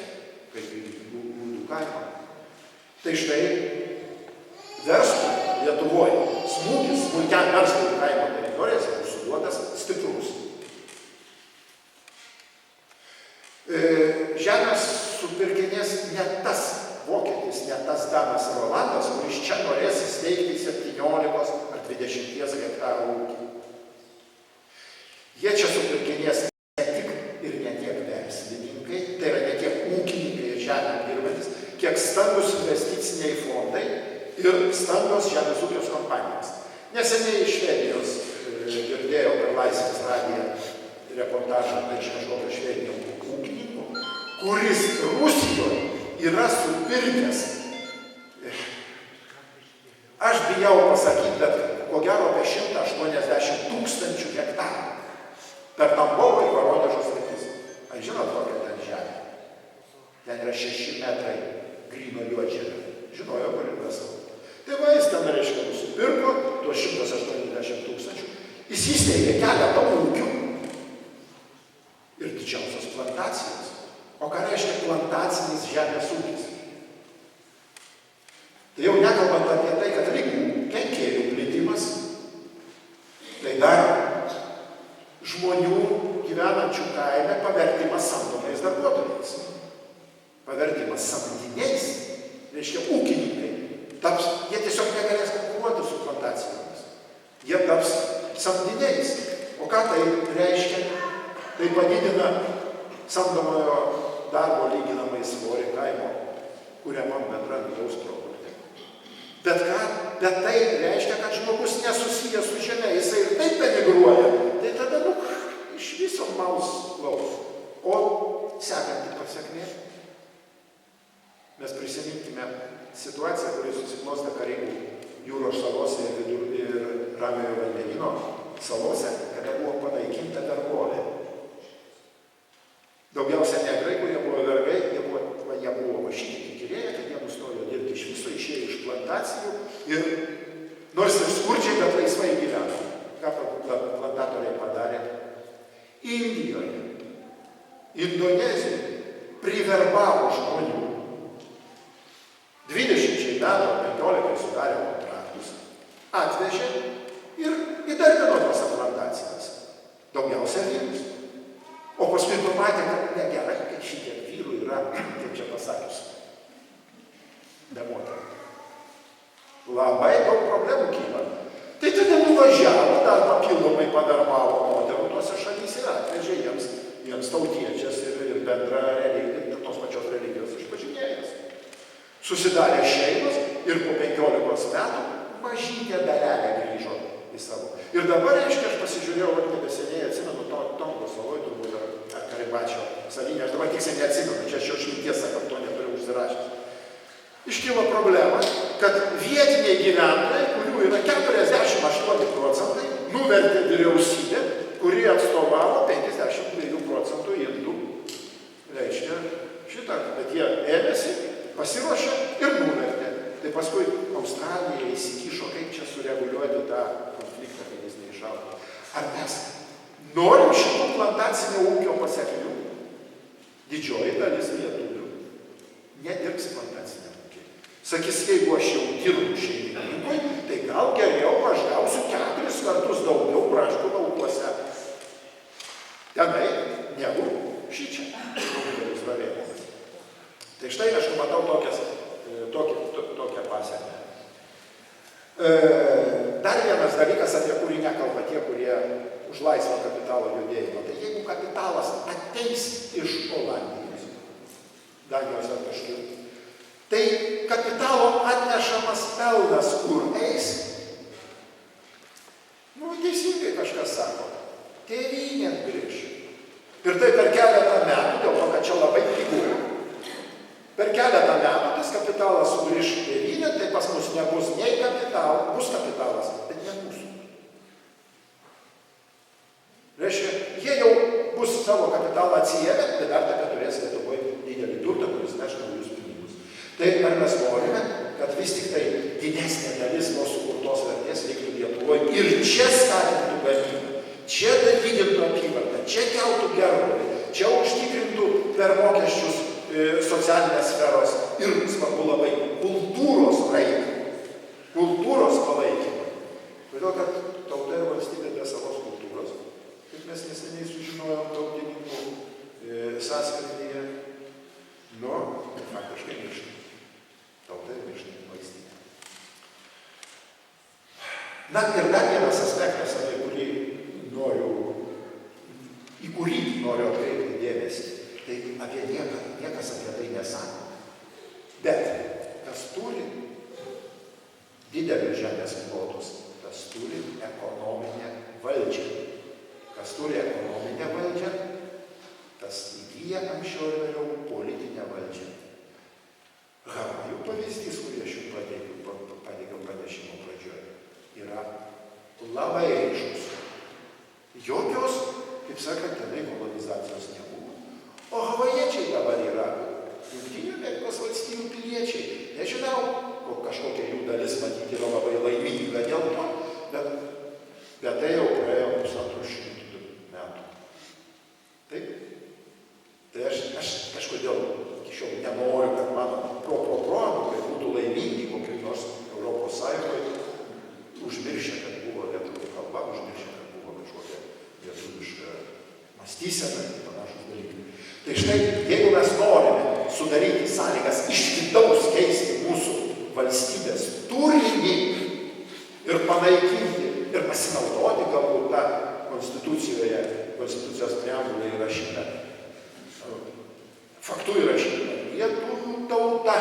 kaip į Grūdų kaimą. Tai štai verslui Lietuvoje smūgis smulkiam verslui kaimo teritorijose bus suduotas stiprus. Žemės supirkinės ne tas vokietis, ne tas Danas Rolandas, kuris čia norės įsteigti 17 ar 20 hektarų ūkį. Jie čia supirkinės ne tik ir ne tiek verslininkai, tai yra ne tiek ūkininkai ir žemė dirbantis, kiek stambus investiciniai fondai ir stambios žemės ūkios kompanijos. Neseniai iš Švedijos girdėjau per Laisvės radiją reportažą iš kažkokio švedinio ūkininko, kuris Rusijoje yra supirkęs. Aš bijau pasakyti, bet ko gero apie 180 000 hektarų per Tambovo ir Voronežo sritis. Ar žinot, kokia ten žemė? Ten yra 6 metrai gryno juodžemio. Žinojo, kur investuoti. Tai va, jis ten, reiškia, nusipirko tuos 180 000. Jis įsteigė keletą ūkių ir didžiausios plantacijos. O ką reiškia plantacinis žemės ūkis? Tai jau nekalbant apie tai, kad ligų, kenkėjų plitimas, tai dar žmonių gyvenančių kaime pavertimas samdomais darbuotojais. Pavertimas samdiniais, reiškia ūkininkai. Jie tiesiog negalės konkuruoti su plantacijomis. Jie taps samdiniais. O ką tai reiškia? Tai padidina samdomojo darbo lyginamai svorį kaimo, kuriamam bendram vidaus produkte. Bet tai reiškia, kad žmogus nesusijęs su žeme, jisai ir taip emigruoja. Tai tada, iš viso maus laus. O sekanti pasekmė, mes prisiminkime situaciją, kuri susiklostė Karibų jūros salose ir Ramiojo vandenyno salose, kada buvo panaikinta vergovė. Daugiausia negrai, kurie buvo vergai, jie buvo vašyti tikirėję, kad jie nustojo dirbti iš viso, išėjo iš plantacijų ir nors ir skurdžiai, bet laisvai gyveno. Ką plantatoriai padarė? Indijoje, Indonezijoje priverbavo žmonių. 20 metų, 15 sudarė kontraktus, atvežė ir įdarbino tos plantacijos. Daugiausia vyrus. O paskui pamatė, kad negerai, kad šitiek vyrų yra, kaip čia pasakius, be moterų. Labai daug problemų kyla. Tai tada nuvažiavo, dar papildomai padarbavo moterų tose šalyse ir atvežė jiems tautiečias ir bendrą religiją, tos pačios religijos išpažinėjas. Susidarė šeimos ir po 15 metų mažytė dalelė grįžo į savo. Ir dabar, reiškia, aš pasižiūrėjau, kad nebeseniai atsimenu, Tongos saloj, turbūt ar Karibačio salinė, aš dabar tiksliai neatsimenu, čia aš jau šimties sakau, to neturiu užsirašęs. Iškilo problema, kad vietiniai gyventojai, kurių yra 48%, nuvertė vyriausybę, kuri atstovavo 52% indų. Reiškia, šitą, bet jie ėmėsi, pasiruošė ir nuvertė. Tai paskui Australija įsikišo, kaip čia sureguliuoti tą konfliktą, kad jis neišaugo. Ar mes norim šitų plantacinio ūkio pasekmių? Didžioji dalis lietuvių nedirbs plantaciniam ūkiai. Sakys, jeigu aš jau dirbu šeimininkui, tai gal geriau aš gausiu 4 kartus daugiau braškų laukuose. Tenai negu šičia. Tai štai aš matau tokią pasekmę. Dar vienas dalykas, apie kurį nekalba tie, kurie už laisvą kapitalo judėjimą. Tai jeigu kapitalas ateis iš Olandijos, Danijos ar kažkur, tai kapitalo atnešamas pelnas kur eis? Teisingai kažkas sako, tėvynėn grįž. Ir tai per keletą metų, dėl to, kad čia labai pigu, per keletą metų tas kapitalas sugrįž tėvynę, tai pas mus nebus nei kapitalo, bus kapitalas, bet ne mūsų. Reiškia, jie jau bus savo kapitalą atsijėmę, bet dar tebe turės Lietuvoje didelį turtą, kuris neš naujus pinigus. Tai ar mes norime, kad vis tik tai didesnė dalis tos sukurtos vertės liktų Lietuvoje ir čia skatintų gamybą, čia didintų apyvartą, čia keltų gerbūvį, čia užtikrintų per mokesčius socialinės sferos ir, svarbu labai, kultūros raidą, kultūros palaikymą. Todėl, kad tauta ir valstybė be savos kultūros, kaip mes neseniai sužinojom tautininkų sąskaityje, faktiškai miršta. Tauta ir miršta valstybė. Na ir dar vienas aspektas, į kurį noriu atkreipti dėmesį. Tai apie niekas apie tai nesako. Bet kas turi didelius žemės plotus, tas turi ekonominę valdžią. Kas turi ekonominę valdžią, tas įgyja anksčiau ir vėliau politinę valdžią. Havajų pavyzdys, kurį aš jums pateikiau pranešimo pradžioje, yra labai aiškus. Jokios, kaip sakant, tenai kolonizacijos nebuvo. O havajiečiai dabar yra Jungtinių Amerikos valstijų piliečiai. Nežinau, kažkokia jų dalis matyti yra labai laiminga dėl to, bet tai jau praėjo 200 metų. Taip? Tai aš kažkodėl iki šiol nenoriu, kad mano proanūkai būtų laimingi kokiai nors Europos Sąjungoje, užmiršę, kad buvo lietuvių kalba, užmiršę, kad buvo kažkokia lietuviška mąstysena ir panašus dalykai. Tai štai, jeigu mes norime sudaryti sąlygas iš vidaus keisti mūsų valstybės turinį ir panaikinti ir pasinaudoti galbūt tą konstitucijos preambulę įrašytą, faktų įrašytą, lietuvių tauta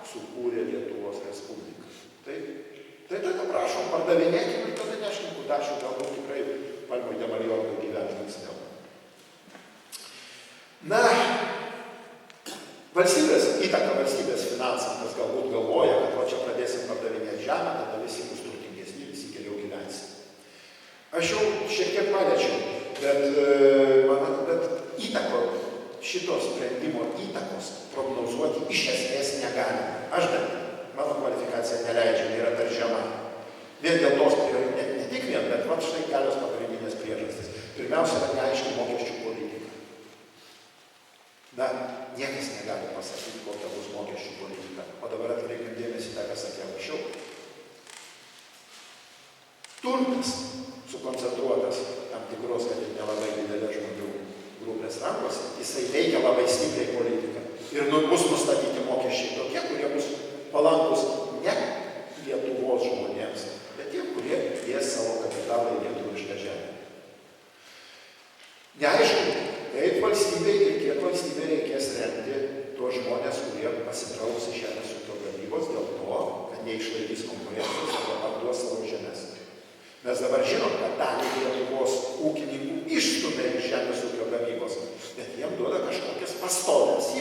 sukūrė Lietuvos Respubliką. Tai tada prašom pardavinėkime ir tada neškim kudašių, galbūt tikrai Palmoj de Mallorca gyventi linksmiau. Na, valstybės įtaka valstybės finansams, kas galbūt galvoja, kad čia pradėsim pardavinėti žemę, tada visi bus turtingesni, visi geriau gyvensi. Aš jau šiek tiek paliečiau, bet šito sprendimo įtakos prognozuoti iš esmės negali. Aš mano kvalifikacija neleidžia, yra per žema. Vien dėl tos, ne tik vien, bet štai kelios pagrindinės priežastys. Pirmiausia, yra neaiški mokesčių politika. Na, niekas negali pasakyti, kokia bus mokesčių politika. O dabar atkreipim dėmesį tą, ką sakiau anksčiau. Turtas jisai veikia labai stipriai politiką. Ir bus nustatyti mokesčiai tokie, kurie bus palankus ne Lietuvos žmonėms, bet tie, kurie dės savo kapitalą į lietuvišką žemę. Neaišku, kaip valstybei ir kiek valstybei reikės remti tuos žmonės, kurie pasitrauks iš žemės ūkio gamybos dėl to, kad neišlaikys konkurencijos arba parduos savo žemės. Mes dabar žinom, kad dalį Lietuvos ūkininkų išstumia iš žemės ūkio gamybos, bet jiem duoda kažkokias pastovės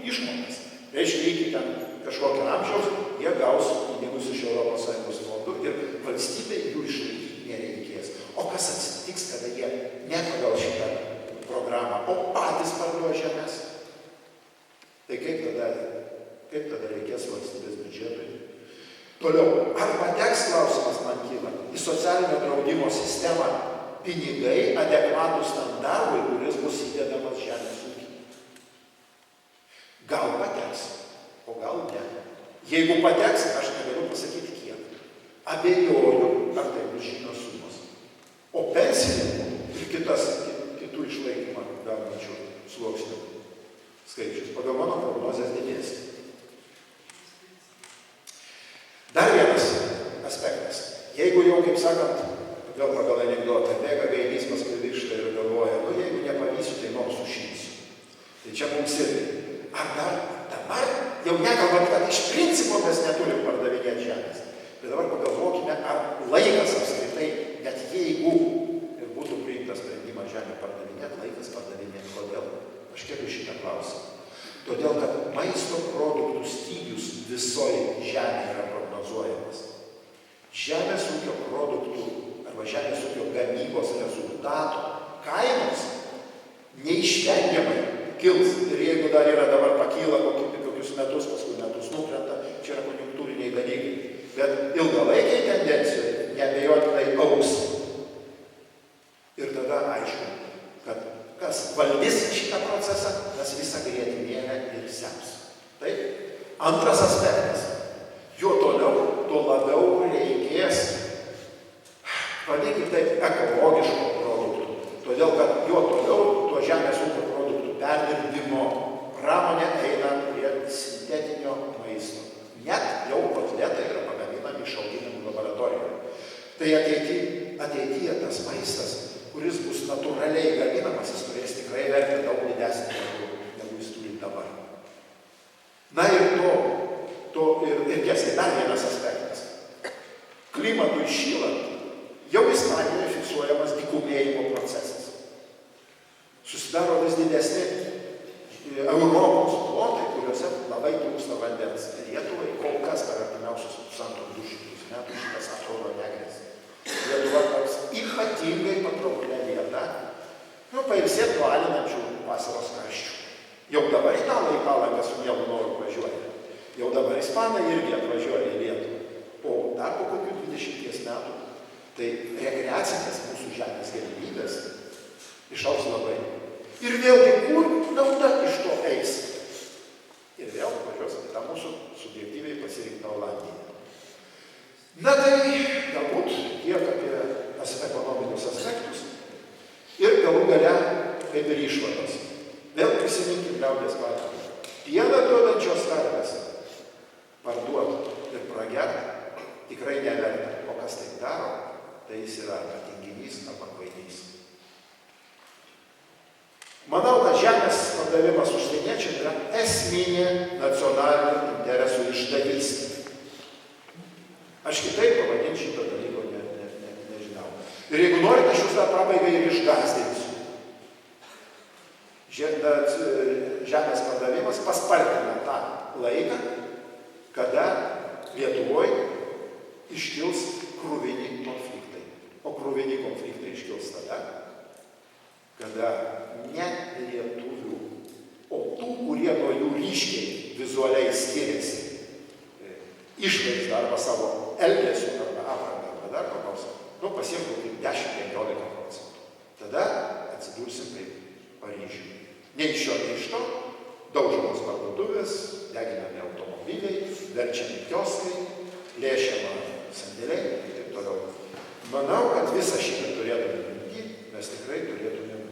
išmokas. Reiškia, iki ten kažkokio amžiaus jie gaus pinigus iš ES fondų ir valstybei jų išlaikyti nereikės. O kas atsitiks, kada jie ne pagal šitą programą, o patys parduos žemės? Tai kaip tada reikės valstybės biudžetui? Toliau, ar pateks, klausimas man kyla, į socialinio draudimo sistemą pinigai adekvatus tam darbui, kuris bus įdedamas žemės ūkiui? Gal pateks, o gal ne. Jeigu pateks, aš negaliu pasakyti kiek. Abejoju, ar tai bus žymios sumos. O pensininkų ir kitų išlaikymą gaunančių sluoksnių skaičius pagal mano prognozes didės. Dar vienas aspektas. Jeigu jau, kaip sakant, vėl pagal anekdotą, bėga gaidys paskui vištą ir galvoja, jeigu nepavysiu, tai nors sušysiu. Tai čia mums irgi. Ar dar dabar, jau nekalbant, kad iš principo mes neturim pardavinėti žemės. Bet dabar pagalvokime, ar laikas apskritai, net jeigu ir būtų priimtas sprendimas žemę pardavinėti, laikas pardavinėti. Kodėl? Aš keliu šitą klausimą. Todėl, kad maisto produktų stygius visoje žemėje yra prognozuojamas. Žemės ūkio produktų arba žemės ūkio gamybos rezultato kainos neišvengiamai kils. Ir jeigu dar yra dabar pakyla kokius metus, paskui metus nukrenta, čia yra konjunktūriniai dalykai. Bet ilgalaikiai tendencijai neabejotinai augs. Ir tada aišku, kad kas valdys šitą procesą, tas visą grietinėlę ir sems. Taip? Antras aspektas. Jo toliau, tuo labiau reikės, pradėkime taip, ekologiško produktų. Todėl, kad jo toliau, tuo žemės ūkio produktų perdirbimo pramonė eina prie sintetinio maisto. Net jau kotletai yra pagaminami iš auginamų laboratorijų. Tai ateityje tas maistas, kuris bus natūraliai gaminamas, jis turės tikrai vertę daug didesnį negu jis turi dabar. Na ir ir tiesiai dar vienas aspektas. Klimatui šylant, jau Ispanijoje fiksuojamas dykumėjimo procesas. Susidaro vis didesni Europos plotai, kuriuose labai trūksta vandens. Lietuvai kol kas per artimiausius 100-200 metų šitas atrodo negrėsia. Lietuva taps ypatingai patrauklė vieta, pailsėt nuo alinančių vasaros karščių. Jau dabar italai į Palangą su mielu noru važiuoja. Jau dabar ispanai irgi atvažiuoja į Lietuvą. O dar po kokių 20 metų, tai rekreacinės mūsų žemės galimybės išaugs labai. Ir vėlgi, kur nauda iš to eis? Ir vėl važiuos į tą mūsų subjektyviai pasirinktą Olandiją. Na tai galbūt tiek apie ekonominius aspektus ir galų gale kaip ir išvados. Vėl prisiminkim liaudies patarlę. Pieną duodančios karvės parduoti ir pragerti tikrai neverta. O kas taip daro, tai jis yra arba tinginys, arba kvailys. Manau, kad žemės pardavimas užsieniečiams yra esminė nacionalinių interesų išdavystė. Aš kitaip pavadinti šito dalyko nežinau. Ir jeigu norite, aš jūs tą pabaigą ir išgąsdinsiu. Žemės pardavimas paspartina tą laiką, kada Lietuvoje iškils kruvini konfliktai. O kruvini konfliktai iškils tada, kada ne lietuvių, o tų, kurie nuo jų ryškiai vizualiai skiriasi išvaizdą arba savo elgesiu, arba aprangą, arba dar ko nors, pasiektų kaip 10-15%. Tada atsidursim kaip Paryžiuje. Nei iš šio, nei iš to, daužomos parduotuvės, deginami automobiliai, verčiami kioskai, plėšiama sandėliai ir taip toliau. Manau, kad visą šitą turėtume minty, mes tikrai turėtume,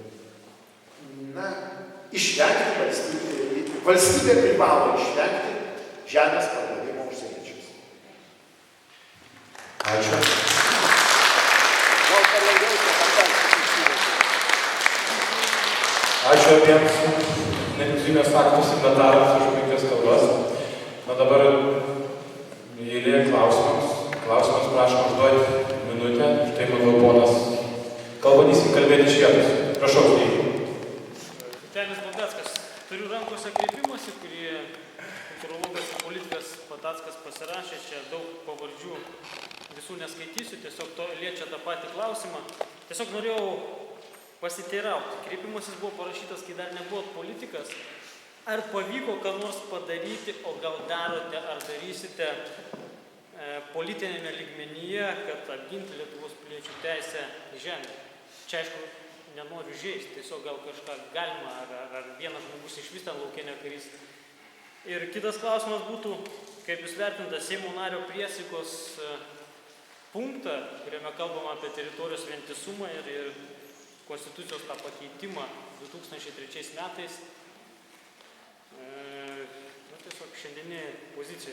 valstybė privalo išvengti žemės pardavimo užsieniečiams. Ačiū. Ačiū abiems nepriklausomybės akto signatarams už puikias kalbas. Na dabar eilė klausimams. Klausimas prašom užduoti minutę. Štai matau ponas. Kalbandysim kalbėti iš vietos. Prašau, Steve. Vytenis Baldeckas. Turiu rankose kreipimąsi, kurį kultūrologas ir politikas Patackas pasirašė. Čia daug pavardžių visų neskaitysiu, tiesiog to liečia tą patį klausimą. Tiesiog norėjau pasiteirauti. Kreipimasis buvo parašytas, kai dar nebuvot politikas. Ar pavyko ką nors padaryti, o gal darote ar darysite politinėme lygmenyje, kad apginti Lietuvos piliečių teisę į žemę? Čia, aišku, nenoriu žeisti, tiesiog gal kažką galima, ar vienas žmogus iš vis ten lauke nekarys. Ir kitas klausimas būtų, kaip jūs vertinate Seimo nario priesaikos punktą, kuriame kalbama apie teritorijos vientisumą ir Konstitucijos tą pakeitimą 2003 metais. Tiesiog šiandienė pozicija.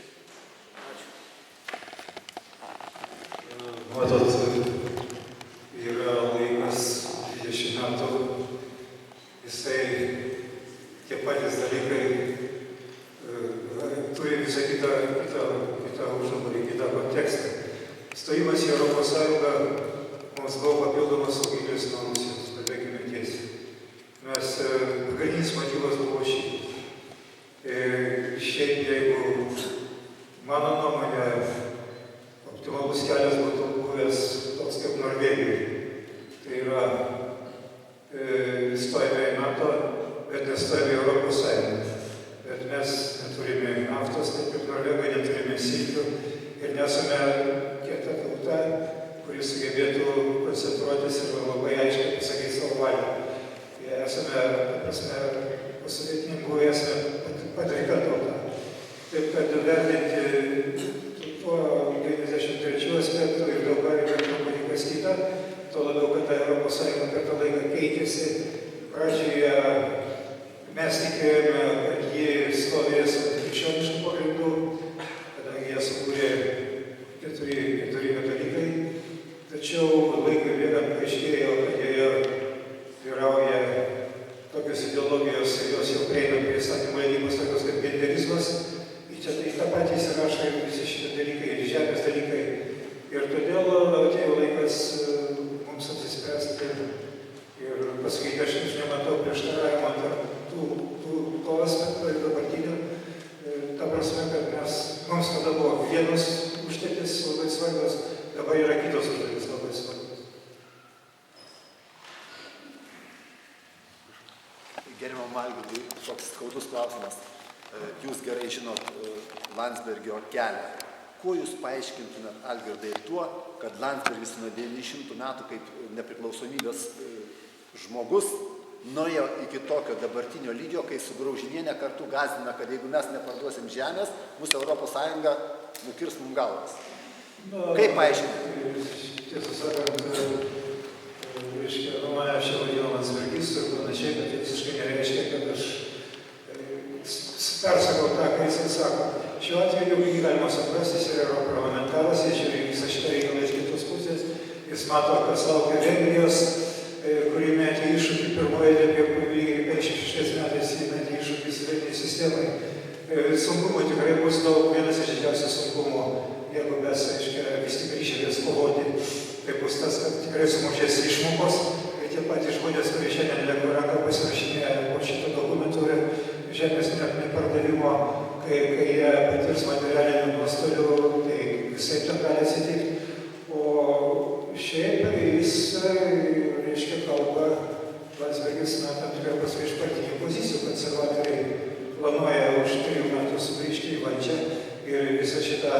Ačiū. Matot, yra laikas 20 metų, jisai tie patys dalykai turi visą kitą užnugarį, kitą kontekstą. Stojimas į Europos Sąjungą mums buvo papildomas saugiklės nuo Rusijos, kalbėkime tiesiai. Mes pagrindinis motyvas buvo šį. Šiaip, jeigu mano nuomonė, optimalus kelias būtų buvęs toks kaip Norvegijai. Tai yra stojame į NATO, bet nestojame į Europos Sąjungą. Bet mes neturime naftos, taip kaip Norvegai, neturime silkių ir nesame kieta tauta, kuris sugebėtų koncentruotis ir labai aiškiai pasakyti savo valią. Esame, pasovietininku, esame padrika tauta. Taip, kad vertinti tuo 93 aspektų ir dabar yra truputį kas kita, tuo labiau, kad ta Europos Sąjunga per tą laiką keitėsi. Pradžioje mes tikėjome, kad jie stovės ant krikščioniškų pagrindų, kadangi jie sukūrė keturi katalikai. Tačiau laikui bėgant paaiškėjo, kad joje vyrauja tokios ideologijos ir jos jau prieina prie įstatymų leidybos, tokios kaip genderizmas. Čia tai tą patį įsirašo ir visi šitie dalykai, ir žemės dalykai. Ir todėl atėjo laikas mums apsispręsti ir pasakyti, aš nematau prieštaravimo tarp to aspekto ir dabartinio. Ta prasme, kad mums tada buvo vienos užduotys labai svarbios, dabar yra kitos užduotys labai svarbios. Gerbiamam Algirdui, toks skaudus klausimas. Jūs gerai žinot Landsbergio kelią. Kuo jūs paaiškintumėt, Algirdai, tuo, kad Landsbergis nuo 900 metų kaip nepriklausomybės žmogus nuėjo iki tokio dabartinio lygio, kai su Graužiniene kartu gąsdina, kad jeigu mes neparduosim žemės, mūsų Europos Sąjunga nukirs mums galvas. Kaip paaiškinti? Tiesą sakant, mane čia vadino Landsbergis ir panašiai, bet visiškai nereiškia, kad aš persakau tą, ką jisai sako. Šiuo atveju jį galima suprasti, jis yra europarlamentaras, jis žiūri visą šitą reikalą iš kitos pusės, jis mato, kas laukia Vengrijos, kuri metė iššūkį pirmoje, apie kurį 56 metais jį metė iššūkį sovietinei sistemai. Sunkumų tikrai bus daug, vienas iš didžiausių sunkumų, jeigu mes, vis tik ryšėmės kovoti, tai bus tas, kad tikrai sumažės išmokos ir tie patys žmonės, kurie šiandien lengva ranka pasirašinėja po šito dokumentų žemės nepardavimo, kai jie patirs materialinių nuostolių, tai visai to gali atsitikti. O šiaip jis, reiškia, kalba Landsbergis, tam tikrą paskui iš partinių pozicijų. Konservatoriai planuoja už 3 metų sugrįžti į valdžią ir visą šitą,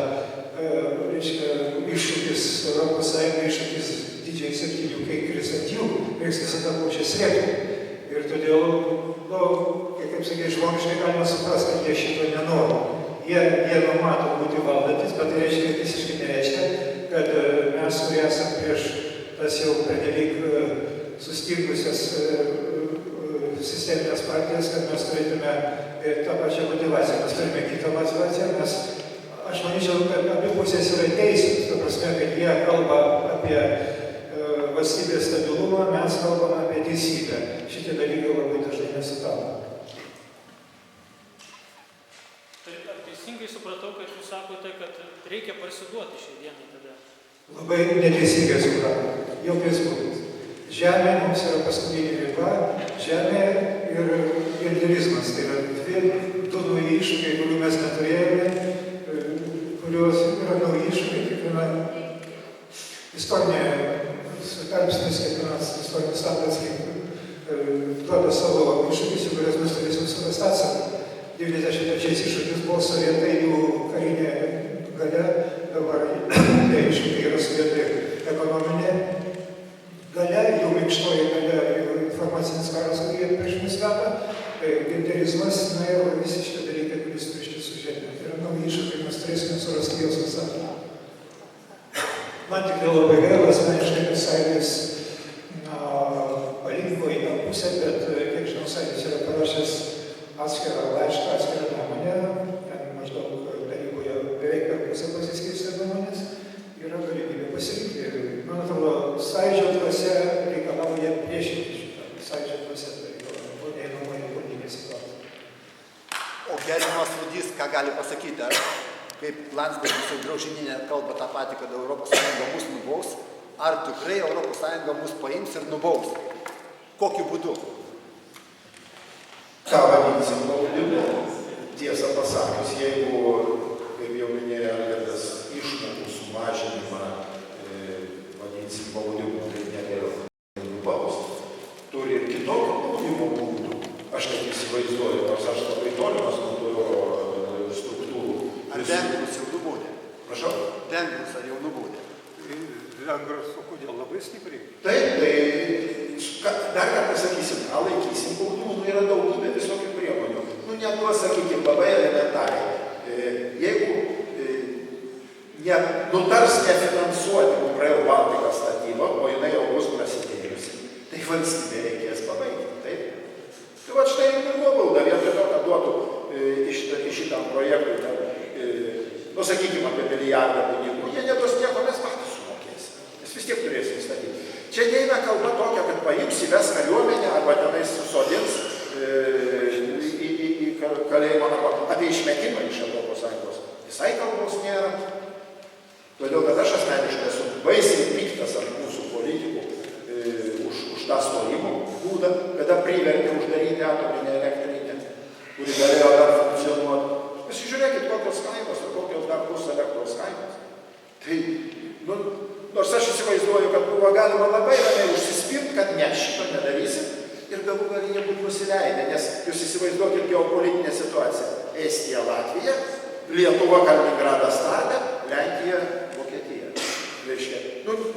reiškia, iššūkis Europos Sąjungai, iššūkis didžiai 7, kai kris ant jų, reiks visada buvo čia slėpti. Ir todėl, kaip sakė, žmogiškai galima suprasti, kad jie šito nenori. Jie numato būti valdantis, bet tai reiškia, visiškai nereiškia, kad mes, kurie esame prieš tas jau pernelyg sustingusias sisteminės partijas, mes turime kitą motivaciją, nes aš manyčiau, kad abi pusės yra teisūs, ta prasme, kad jie kalba apie valstybės stabilumą, mes kalbame apie teisybę. Šitie dalykai labai dažnai nesutampa. Tai ar teisingai supratau, kad jūs sakote, kad reikia parsiduoti šiai dienai tada? Labai neteisingai supratau, jokiais būdais. Žemė mums yra paskutinė riba, žemė ir genderizmas. Tai yra du nauji iššūkiai, kurių mes neturėjome, kurios yra nauji iššūkiai, kiekviena istorinė tarpsnis, kiekvienas istorinis samtas duoda savo iššūkius, į kuriuos mes turėsim surasti atsaką. 93 iššūkis buvo sovietai, jų karinė galia, dabar tie iššūkiai yra sovietai ekonominė galia, jų minkštoji galia, jų informacinis karas, kurį jie prieš mus veda, genderizmas, na ir visi šitie dalykai, kuris turi iš tiesų žemė. Tai yra nauji iššūkiai, mes turėsime surasti jos atsakymą. Man tikrai labai gaila, asmeniškai, kad Sąjūdis palinko į tą pusę, bet, kiek žinau, Sąjūdis yra parašęs atskirą laišką, atskirą nuomonę, ten maždaug taryboje beveik per pusę pasiskirstė nuomonės, yra galimybė pasirinkti. Man atrodo, Sąjūdžio dvasia reikalauja priešinti šitą. Sąjūdžio dvasia reikalauja, o ne įdomoji politinė situacija. O gerbiamas Rudys, ką gali pasakyti, kaip Landsbergis ir Graužininė kalba tą patį, kad ES mus nubaus, ar tikrai ES mus paims ir nubaus? Kokiu būdu? Ką vadinsim baudimu? Tiesą pasakius, jeigu, kaip jau minėjo Algirdas, išmokų sumažinimą vadinsim baudimu, tai negeriau nubaus. Turi ir kitokių baudimo būdų. Aš taip įsivaizduoju, nors aš labai tolimas nuo to struktūrų. Ar Vengrus jau nubaudė? Prašau? Vengrus ar jau nubaudė? Vengrus, o kodėl labai stipriai? Taip, tai dar kartą sakysim, ką laikysim baudimų, yra daugybė visokių priemonių. Neduos, sakykime, labai elementariai. Jeigu nutars nefinansuoti Rail Baltica statybą, o jinai jau bus prasidėjusi, tai valstybė reikės pabaigti, taip? Tai va štai ir buvo bauda, vietoj to, kad duotų iš šitam projektui, sakykime, apie milijardą pinigų, jie neduos nieko, mes patys sumokėsim. Mes vis tiek turėsim statyti. Čia neina kalba tokia, kad paims įves kariuomenę arba tenais susodins į kalėjimą apie išmetimą iš ES. Visai kalbos nėra. Todėl, kad aš asmeniškai esu baisiai piktas ant mūsų politikų už tą stojimo būdą, kada privertė uždaryti atominę elektrinę, kuri galėjo dar funkcionuoti. Pasižiūrėkit, kokios kainos ir kokios dar bus elektros kainos. Tai, nors aš įsivaizduoju, kad buvo galima labai ramiai užsispirti, kad ne, šito nedarysim ir galų gali jie būtų nusileidę, nes jūs įsivaizduokit geopolitinę situaciją. Estija, Latvija, Lietuva, Kaliningradas, Tardė, Lenkija, Vokietija. Reiškia,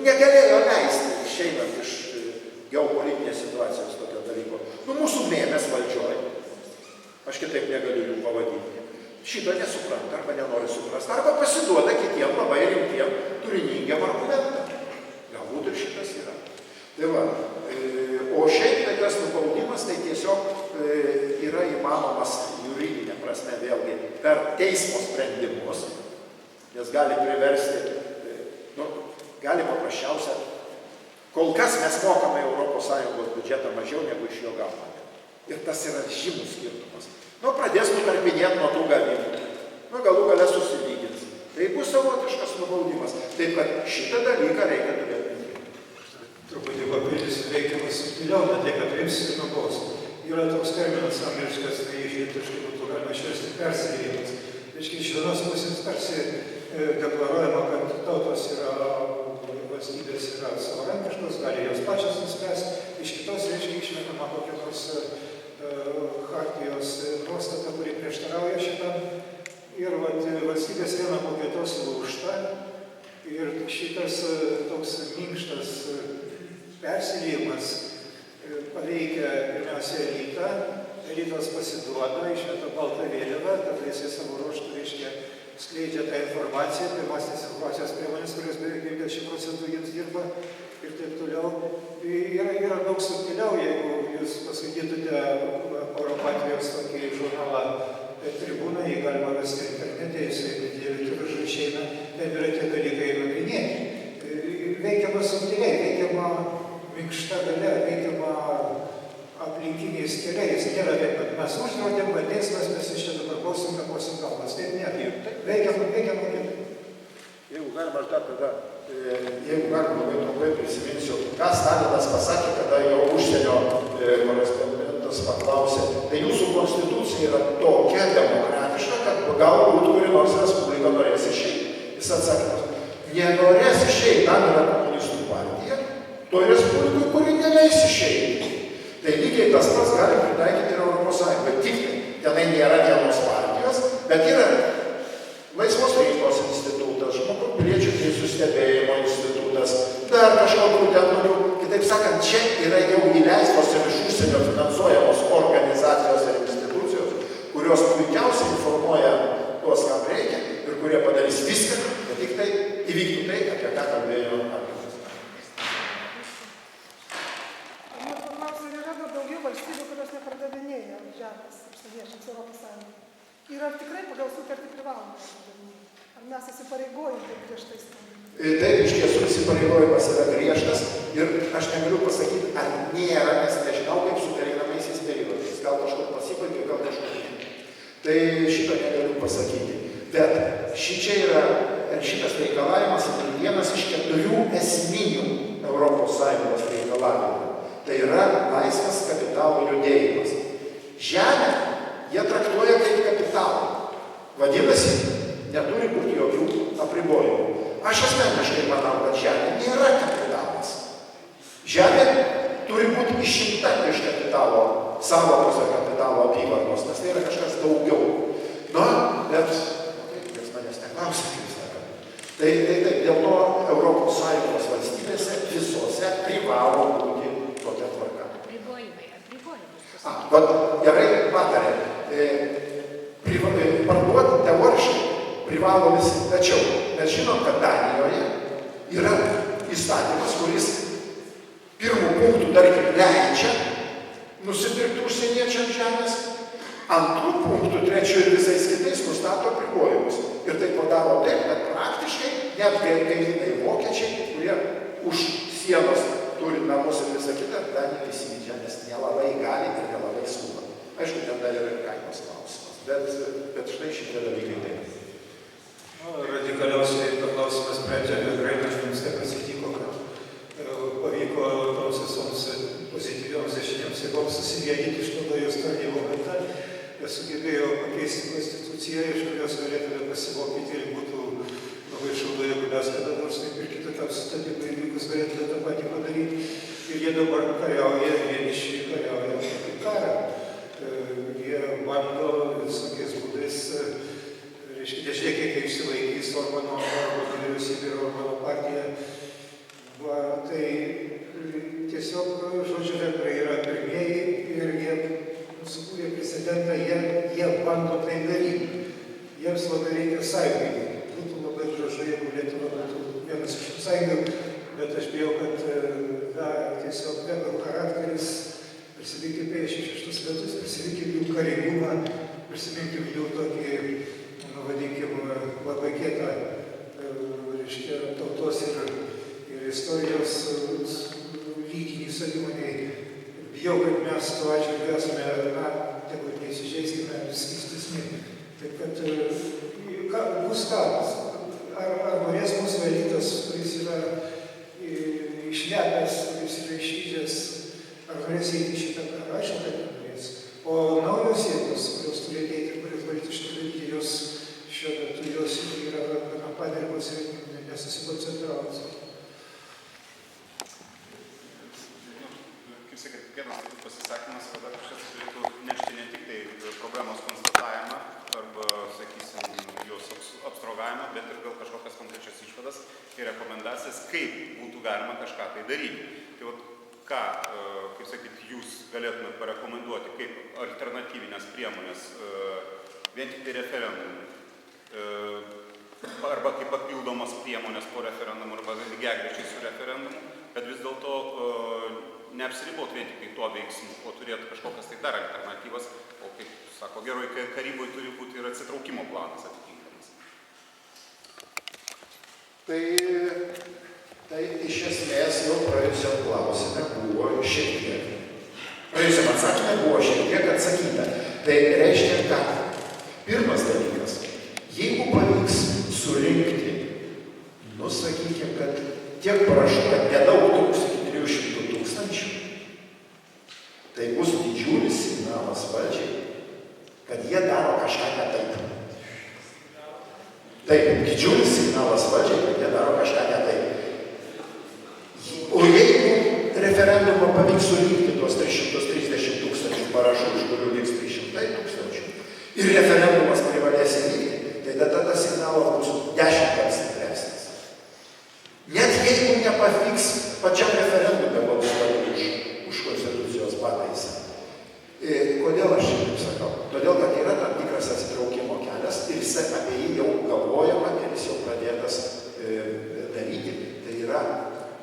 negalėjo leisti, išeinant iš geopolitinės situacijos tokio dalyko. Mūsų mėmės valdžioj. Aš kitaip negaliu jų pavadinti. Šito nesupranta arba nenori suprasti, arba pasiduoda kitiem labai rimtiem, turiningiam argumentam. Galbūt ir šitas yra. Tai va, o šiaip tai tas nubaudimas tai tiesiog yra įmanomas juridinė prasme vėlgi per teismo sprendimus, nes gali priversti, gali paprasčiausia, kol kas mes mokame ES biudžetą mažiau negu iš jo gauname. Ir tas yra žymus skirtumas. Pradės nukarpinėti nuo tų gamybų. Galų gale susilygins. Tai bus savotiškas nubaudimas. Taip, kad šitą dalyką reikia turėti mintyje. Truputį papildysiu, reikiamas subtiliau, ne tai, kad priims ir nubaus. Yra toks terminas angliškas, tai lietuviškai būtų galima išversti persiliejimas. Reiškia, iš vienos pusės tarsi deklaruojama, kad tautos yra, valstybės yra savarankiškos, gali jos pačios nuspręsti. Iš kitos, reiškia, išmetama kokia nors Chartijos nuostata, kuri prieštarauja šitam. Ir valstybės viena po kitos lūžta. Ir šitas toks minkštas persiliejimas paveikia pirmiausia elitą. Elitas pasiduoda, išmeta baltą vėliavą, tada jisai savo ruožtu, reiškia, skleidžia tą informaciją, pirmasis informacijos priemonės, kurios beveik 90% jiems dirba ir taip toliau. Yra daug subtiliau, jeigu jūs paskaitytumėte Europatvijos tokį žurnalą tribūną, jį galima rasti internete, jisai dideliu tiražu išeina, ten yra tie dalykai nagrinėti. Veikiama subtiliai, veikiama minkšta galia, veikiama aplinkiniais keliais. Nėra taip, kad mes uždraudėm, teismas, mes iš čia dabar klausim galvas. Taip nėra. Veikiama kitaip. Jeigu galima, aš dar tada, jeigu galima, labai trumpai prisiminsiu, ką Stalinas pasakė, kada jo užsienio korespondentas paklausė, tai jūsų konstitucija yra tokia demokratiška, kad galbūt kuri nors respublika norės išeiti. Jis atsakė, nenorės išeiti, tam yra komunistų partija, toj respublikai, kuri neleis išeiti. Tai lygiai tas pats gali pritaikyti ir Europos Sąjungai. Tik tenai nėra vienos partijos, bet yra laisvos rinkos institutas, žmonių piliečių teisų stebėjimo institutas, dar kažkokių ten tokių. Kitaip sakant, čia yra jau įleistos ir iš užsienio finansuojamos organizacijos ir institucijos, kurios puikiausiai informuoja tuos, kam reikia ir kurie padarys viską, kad tik tai įvyktų tai, apie ką kalbėjo Arvydas. Daugiau valstybių, kurios nepardavinėja žemės užsieniečiams Europos Sąjungai. Ir ar tikrai pagal sutartį privaloma pardavinėti? Ar mes įsipareigojame taip griežtai stambyti? Taip, iš tiesų įsipareigojimas yra griežtas ir aš negaliu pasakyti, ar nėra, nes nežinau, kaip su pereinamaisiais periodais. Gal kažkur pasibaigė, gal kažkur ne. Tai šito negaliu pasakyti. Bet šičia yra, šitas reikalavimas yra vienas iš 4 esminių Europos Sąjungos reikalavimų. Tai yra laisvas kapitalo judėjimas. Žemę jie traktuoja kaip kapitalą. Vadinasi, neturi būti jokių apribojimų. Aš asmeniškai manau, kad žemė nėra kapitalas. Žemė turi būti išimta iš kapitalo, savokos ar kapitalo apyvartos, nes tai yra kažkas daugiau. Na, bet, jūs manęs neklausė, kaip sakant. Tai dėl to Europos Sąjungos valstybėse visose privalo būti tokia tvarka. Apribojimai. Vat gerai patarė. Parduoti teoriškai privalo visi. Tačiau mes žinom, kad Danijoje yra įstatymas, kuris pirmų punktų, tarkim, leidžia nusipirkti užsieniečiams žemės, antrų punktų, trečių ir visais kitais nustato apribojimus. Ir tai padaro taip, kad praktiškai net kaimynai vokiečiai, kurie už sienos turi namus ir visą kitą, Danijoje įsigyti žemės nelabai gali ir nelabai skuba. Aišku, ten dar yra ir kainos klausimas, bet štai šitie dalykai taip. Radikaliausiai tą klausimą sprendžiame Graikijos, mums taip atsitiko, kad pavyko toms visoms pozityvioms dešinėms jėgoms susivienyti iš tada jos tarnyvo metą, sugebėjo pakeisti konstituciją, iš kurios galėtume pasimokyti ir būtų labai šaudu, jeigu mes kada nors taip ir kitokiam sutapimui įvykus galėtume tą patį padaryti. Ir jie dabar kariauja, vieniši kariauja kaip karą. Jie bando visokiais būdais, reiškia, nežiūrėk, kaip išsilaikys Orbano vyriausybė ir Orbano partija. Tai tiesiog, žodžiu, vengrai yra pirmieji ir jie sukūrė precedentą, jie bando tai daryti. Jiems labai reikia sąjungininkų. Būtų labai gražu, jeigu Lietuva būtų vienas iš tų sąjungininkų, bet aš bijau, kad tiesiog vengrų charakteris, prisiminkim 56 metus, prisiminkim jų karingumą, prisiminkim jų tokį, vadinkim, labai kietą, reiškia, tautos ir istorijos lyginį savimoniai. Bijau, kad mes tuo atžvilgiu esame, tegu neįsižeiskime, skystesni. Taip kad bus karas. Ar norės mūsų elitas, kuris yra išlepęs, kuris yra išvyžęs, ar norės eiti šitą karą? Aišku, kad nenorės. O naujos jėgos, kurios turi ateiti, kurios galėtų šitą daryti, jos šiuo metu jos yra gana padirgos ir nesusikoncentravusios. Kaip sakyt, vienas pasisakymas, kad kažkas turėtų nešti ne tik tai problemos konstatavimą arba, sakysim, jos abstrogavimą, bet ir gal kažkokias konkrečias išvadas ir rekomendacijas, kaip būtų galima kažką tai daryti. Tai vat, ką, kaip sakyt, jūs galėtumėt parekomenduoti kaip alternatyvinės priemonės, vien tik tai referendumų, arba kaip papildomos priemonės po referendumo arba lygiagrečiai su referendumu, kad vis dėlto neapsiribot vien tik tuo veiksmu, o turėtų kažkokias tai dar alternatyvas, o kaip sako, geroj karyboje turi būti ir atsitraukimo planas atitinkamas. Tai iš esmės jau praėjusiam klausime buvo šiek tiek. Praėjusiam atsakymė buvo šiek tiek atsakyta. Tai reiškia, kad pirmas dalykas, jeigu pavyks surinkti, sakykime, kad tiek parašų, kad nedaug trūks iki 300 tūkstančių, tai bus didžiulis signalas valdžiai, kad jie daro kažką ne taip. Taip, didžiulis signalas valdžiai, kad jie daro kažką ne taip. O jeigu referendumą pavyks surinkti tuos 330 tūkstančių parašų, iš kurių liks 300 tūkstančių, ir referendumas privalės įvykti, tai tada tas signalas bus 10 kartų stipresnis. Net jeigu nepavyks pačiam referendume balsuoti už konstitucijos pataisą. Kodėl aš čia taip sakau? Todėl, kad yra tam tikras atsitraukimo kelias ir jis apie jį jau galvojama ir jis jau pradėtas daryti. Tai yra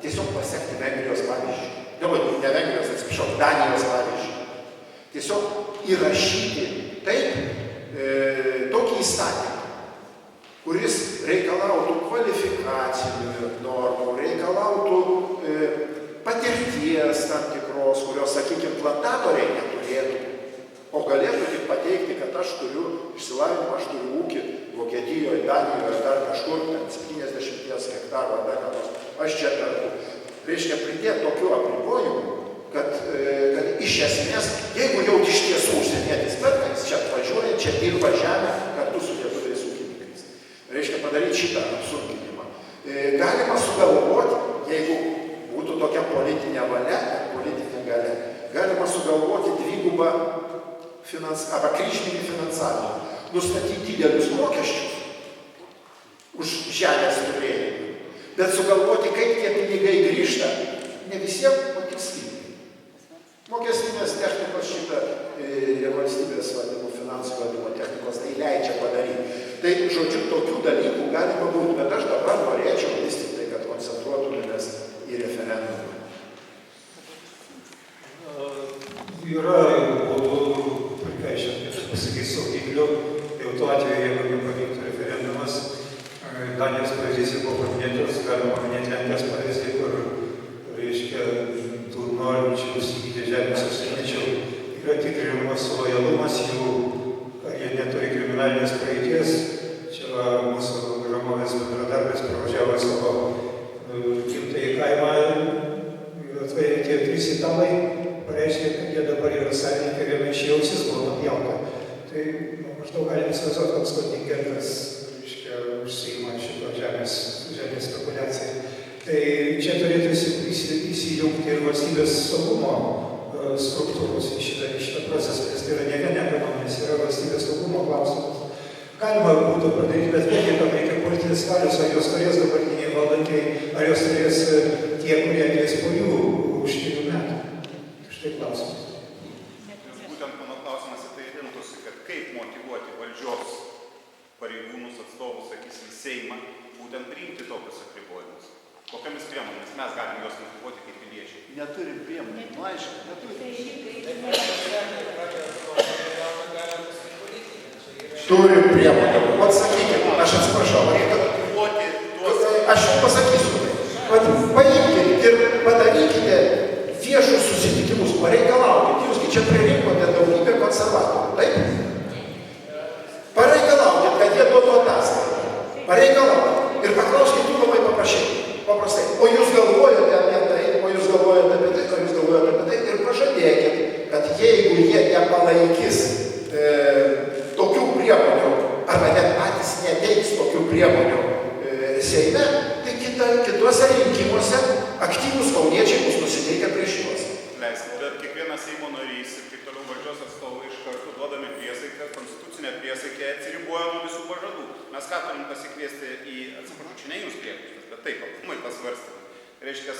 tiesiog pasiekti Vengrijos pavyzdžių. Ne Vengrijos, atsiprašau, Danijos pavyzdžių. Tiesiog įrašyti taip tokį įstatymą, kuris reikalautų kvalifikacinių normų, reikalautų patirties tam tikros, kurios, sakykime, plantatoriai neturėtų, o galėtų tik pateikti, kad aš turiu išsilavinimą, aš turiu ūkį Vokietijoje, Danijoje, dar kažkur, 70 hektarų ar dar ką nors, aš čia perku. Reiškia pridėti tokių apribojimų, kad iš esmės, jeigu jau iš tiesų užsienietis perka, jis čia atvažiuoja, čia dirba žemę kartu su lietuviais ūkininkais. Reiškia padaryti šitą apsunkinimą. Galima sugalvoti, jeigu būtų tokia politinė valia, politinė galia, galima sugalvoti dvigubą arba kryžminį finansavimą, nustatyti didelius mokesčius už žemės turėjimą, bet sugalvoti, kaip tie pinigai grįžta, ne visiems, o tikslingai. Mokestinės technikos šitą ir valstybės valdymo, finansų valdymo technikos tai leidžia padaryti. Tai, žodžiu, tokių dalykų galima būtų, bet aš dabar norėčiau vis tik tai, kad koncentruotumėmės į referendumą. Yra būdų prikaišinti, aš pasakysiu, saugiklių, jau tuo atveju, jeigu nepavyktų referendumas, Danijos pavyzdys buvo paminėtas, galima paminėti Lenkijos pavyzdį, kur, reiškia, tų norinčių įsigyti žemės užsieniečių yra tikrinimas lojalumas jų, ar jie neturi kriminalinės praeities. Čia mūsų Ramovės bendradarbis pravažiavo savo gimtąjį kaimą ir atvažiavo tie 3 italai, pareiškė, kad jie dabar yra savininkai, viena iš jų ausis buvo nupjauta. Tai maždaug galim įsivaizduoti, koks kontingentas užsiima šito žemės spekuliacijai. Tai čia turėtų įsijungti ir valstybės saugumo struktūros į šitą procesą, nes tai yra ne vien ekonominis, yra valstybės saugumo klausimas. Galima būtų padaryti, bet vėlgi tam reikia politinės valios, ar jos turės dabartiniai valdantieji, ar jos turės tie, kurie ateis po jų už 4 metų. Štai klausimas. Būtent mano klausimas į tai rimtųsi, kad kaip motyvuoti valdžios pareigūnus atstovus, sakysim, Seimą, būtent priimti tokius apribojimus. Kokiamis priemonėmis mes galime juos motyvuoti kaip piliečiai? Neturim priemonių, aišku, neturim. Turim priemonių. Atsakykite, aš atsiprašau. Aš pasakysiu. Paimkite ir padarykite viešus susitikimus, pareikalaukite. Jūsgi čia pririnkote daugybę konservatorių, taip? Pareikalaukite, kad jie duotų ataskaitą. Pareikalaukite. Ir paklauskite jų labai paprastai. O jūs galvojate apie tai, o jūs galvojate apie tai, o jūs galvojate apie tai ir pažadėkite, kad jeigu jie nepalaikys tokių priemonių, arba net patys neteiks tokių priemonių Seime, tai kituose rinkimuose aktyvūs kauniečiai bus nusiteikę prieš juos. Leiskite, bet kiekvienas Seimo narys ir kaip toliau valdžios atstovai iš karto duodami priesaiką, konstitucinę priesaikę atsiriboja nuo visų pažadų. Mes ką turim pasikviesti į, atsiprašau, čia ne jūs priekaištas, bet taip, aplamai pasvarstymą. Reiškia,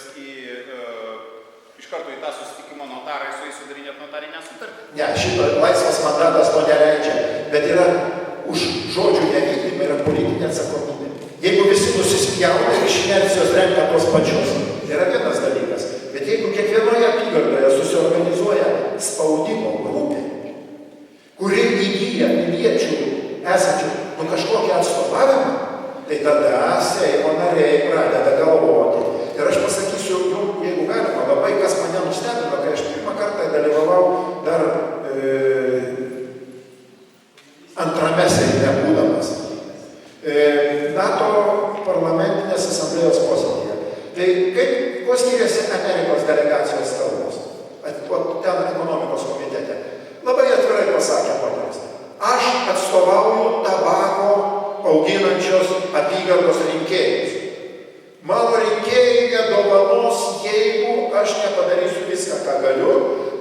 iš karto į tą susitikimo notarai su jais sudarinėti notarinę sutartį. Ne, šito laisvas mandatas to neleidžia, bet yra už žodžių nevykdymą yra politinė atsakomybė. Jeigu visi nusispjauna ir iš inercijos renka tos pačius, tai yra vienas dalykas. Bet jeigu kiekvienoje apygardoje susiorganizuoja spaudimo grupė, kuri įgyja piliečių esančių kažkokį atstovavimą, tai tada Seimo nariai pradeda galvoti. Ir aš pasakysiu, jeigu galima, labai kas mane nustebino, kai aš pirmą kartą dalyvavau dar antrame Seime būdamas NATO parlamentinės asamblėjos posėdyje. Tai kuo skiriasi Amerikos delegacijos kalbos? Ten ekonomikos komitete. Labai atvirai pasakė moteris. Aš atstovauju tabako auginančios apygardos rinkėjus. Mano rinkėjai nedovanos, jeigu aš nepadarysiu viską, ką galiu,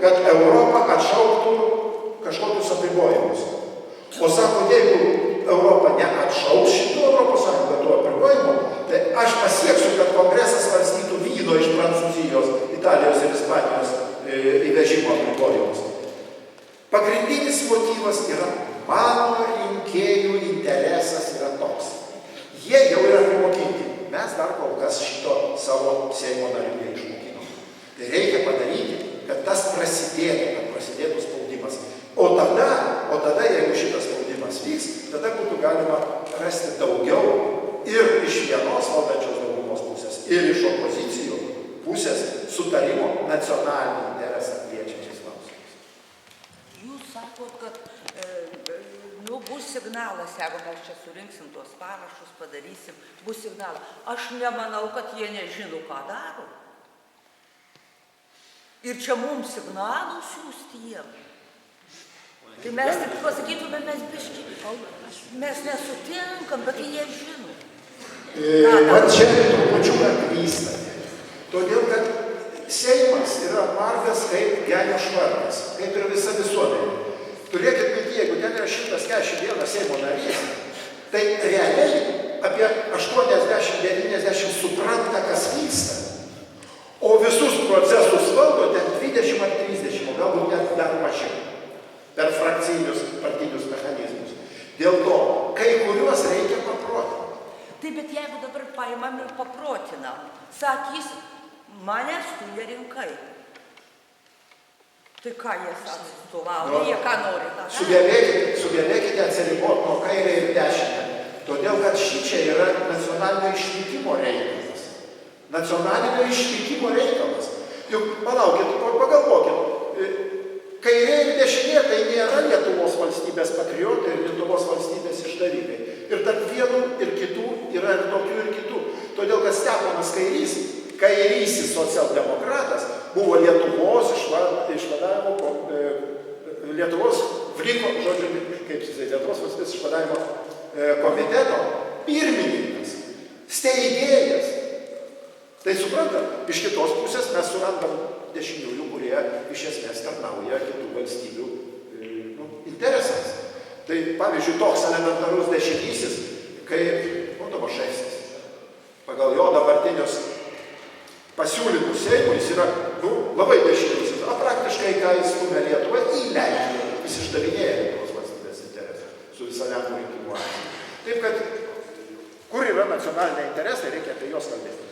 kad Europa atšauktų kažkokius apribojimus. O sako, jeigu Europa neatšauks šitų Europos Sąjungą tų apribojimų, tai aš pasieksiu, kad kongresas svarstytų vyno iš Prancūzijos, Italijos ir Ispanijos įvežimo apribojimus. Pagrindinis motyvas yra mano rinkėjų interesas yra toks. Jie jau yra primokinti. Mes dar kol kas šito savo Seimo narių neišmokinom. Tai reikia padaryti, kad tas prasidėtų, kad prasidėtų spaudimas. O tada, jeigu šitas spaudimas vyks, tada būtų galima rasti daugiau ir iš vienos valdančios daugumos pusės, ir iš opozicijų pusės sutarimo nacionalinį interesą liečiančiais klausimais. Jūs sakot, kad bus signalas, jeigu mes čia surinksim tuos parašus, padarysim, bus signalas. Aš nemanau, kad jie nežino, ką daro. Ir čia mums signalų siųsti jiem. Tai mes tik pasakytume, mes nesutinkam, bet jie žino. Man čia trupučiuką klystate. Todėl, kad Seimas yra margas kaip genio švarkas, kaip ir visa visuomenė. Turėkit mintyje, jeigu ten yra 141 Seimo narys, tai realiai apie 80-90 supranta, kas vyksta. O visus procesus valdo ten 20 ar 30, o galbūt net dar mažiau, per frakcinius partinius mechanizmus. Dėl to, kai kuriuos reikia paprotinti. Taip, bet jeigu dabar paimam ir paprotinam, sakys, manęs tu nerinkai. Tai ką jie atstovauja, jie ką nori. Sugebėkite atsiriboti nuo kairę ir dešinę, todėl kad šičia yra nacionalinio išlikimo reikalas. Nacionalinio išlikimo reikalas. Juk palaukit, pagalvokit, kairė ir dešinė tai nėra Lietuvos valstybės patriotai ir Lietuvos valstybės išdavikai. Ir tarp vienų ir kitų yra ir tokių ir kitų. Todėl, kad Steponas kairysis socialdemokratas buvo Lietuvos išvadavimo, Lietuvos vliko, žodžiu, kaip jisai, Lietuvos valstybės išvadavimo komiteto pirmininkas, steigėjas. Tai suprantam, iš kitos pusės mes surandam dešiniųjų, kurie iš esmės tarnauja kitų valstybių interesams. Tai pavyzdžiui, toks elementarus dešinysis, kaip Tomaševskis. Pagal jo dabartinius pasiūlymus Seimui jis yra labai dešinysis. O praktiškai, ką jis stumia Lietuvą į Lenkiją, jis išdavinėja Lietuvos valstybės interesą su visa Lenkų rinkimų akcija. Taip kad, kur yra nacionaliniai interesai, reikia apie juos kalbėti.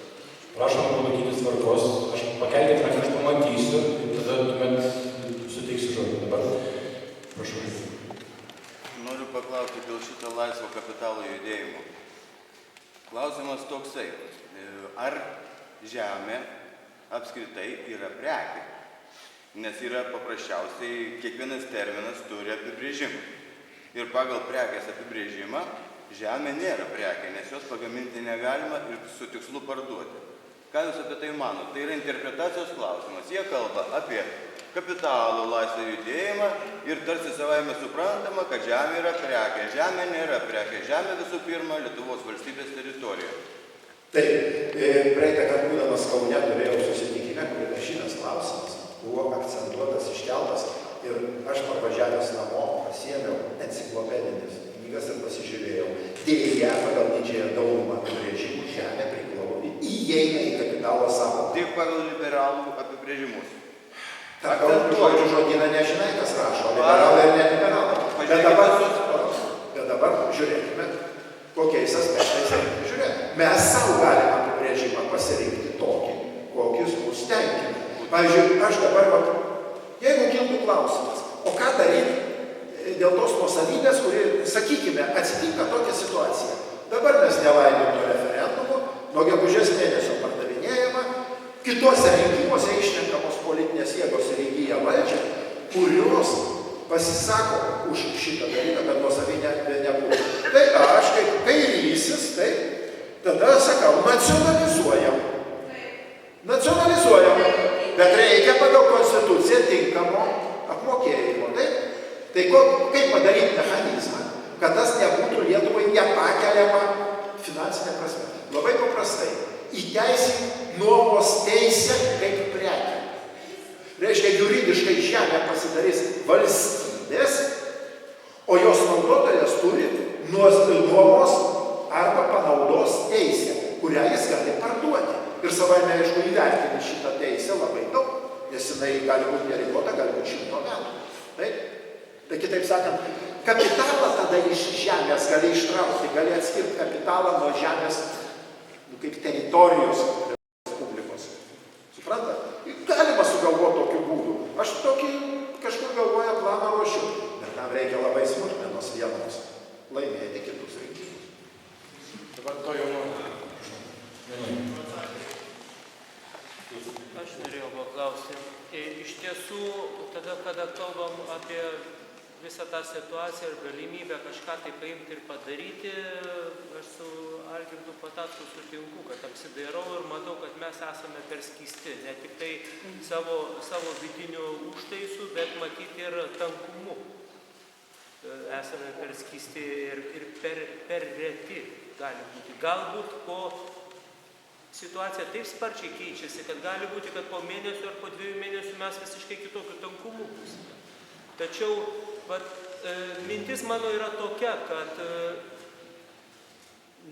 Prašom laikytis tvarkos, aš pakelkite ranką, aš pamatysiu, ir tada tuomet suteiksiu žodį. Dabar, prašau. Noriu paklausti dėl šito laisvo kapitalo judėjimo. Klausimas toksai, ar žemė apskritai yra prekė? Nes yra paprasčiausiai, kiekvienas terminas turi apibrėžimą. Ir pagal prekės apibrėžimą žemė nėra prekė, nes jos pagaminti negalima ir su tikslu parduoti. Ką jūs apie tai manote? Tai yra interpretacijos klausimas. Jie kalba apie kapitalo laisvą judėjimą ir tarsi savaime suprantama, kad žemė yra prekė. Žemė nėra prekė. Žemė visų pirma Lietuvos valstybės teritorijoje. Taip, praeitą kartą būdamas Kaune turėjau susitikime, kur šitas klausimas buvo akcentuotas, iškeltas ir aš parvažiavęs namo pasiėmiau enciklopedinės knygas ir pasižiūrėjau. Dėja, pagal didžiąją daugumą apibrėžimų žemė įeina į kapitalo sąvoką. Tik pagal liberalų apibrėžimus. Ta žodžių žodyną nežinai, kas rašo, liberalai ir neliberalai. Bet dabar žiūrėkime, kokiais aspektais reikia žiūrėti. žiūrėk, mes savo galime apibrėžimą pasirinkti tokį, kokis mus tenkina. Pavyzdžiui, aš dabar, jeigu kiltų klausimas, o ką daryti dėl tos nuosavybės, kuri, sakykime, atsitinka tokia situacija. Dabar mes nelaidom to referendumo, nuo gegužės mėnesio pardavinėjama, kitose rinkimuose išrenkamos politinės jėgos ir įgyja valdžią, kurios pasisako už šitą dalyką, kad nuosavybė nebūtų. Tai aš, kaip kairysis, tai tada sakau, nacionalizuojam. Nacionalizuojam, bet reikia pagal konstituciją tinkamo apmokėjimo. Tai kaip padaryti mechanizmą, kad tas nebūtų Lietuvai nepakeliama finansinė prasme. Labai paprastai, įteisink nuomos teisę kaip prekę. Reiškia, juridiškai žemė pasidarys valstybės, o jos naudotojas turi nuomos arba panaudos teisę, kurią jis gali parduoti. Ir savaime, aišku, įvertinti šitą teisę labai daug, nes jinai gali būti neribota, gali būti 100 metų. Taip? Tai kitaip sakant, kapitalą tada iš žemės gali ištraukti, gali atskirti kapitalą nuo žemės kaip teritorijos respublikos. Suprantat? Galima sugalvoti tokiu būdu. Aš tokį kažkur galvoju planą ruošiu, bet tam reikia labai smulkmenos vienos laimėti kitus rinkimus. Dabar to jau Aš norėjau paklausti. Iš tiesų, tada, kada kalbam apie visą tą situaciją ir galimybę kažką tai paimti ir padaryti, aš su Algirdu Patacku sutinku, kad apsidairau ir matau, kad mes esame per skysti. Ne tik tai savo vidinių užtaisų, bet matyti ir tankumu. Esame per skysti ir per reti gali būti. Galbūt po situacija taip sparčiai keičiasi, kad gali būti, kad po mėnesio ar po 2 mėnesių mes visiškai kitokių tankumų būsime. Tačiau mintis mano yra tokia, kad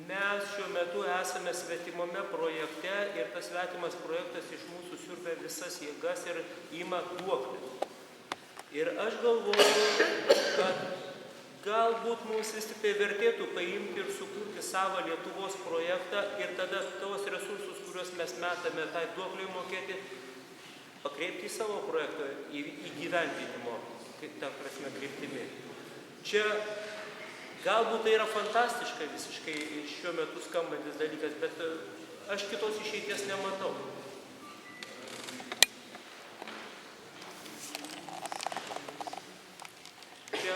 mes šiuo metu esame svetimame projekte ir tas svetimas projektas iš mūsų siurbia visas jėgas ir ima duoklį. Ir aš galvoju, kad galbūt mums vis tik tai vertėtų paimti ir sukurti savo Lietuvos projektą ir tada tos resursus, kuriuos mes metame tai duokliui mokėti, pakreipti į savo projekto įgyvendinimo, ta prasme, kryptimi. Čia galbūt tai yra fantastiška visiškai šiuo metu skambantis dalykas, bet aš kitos išeities nematau. Čia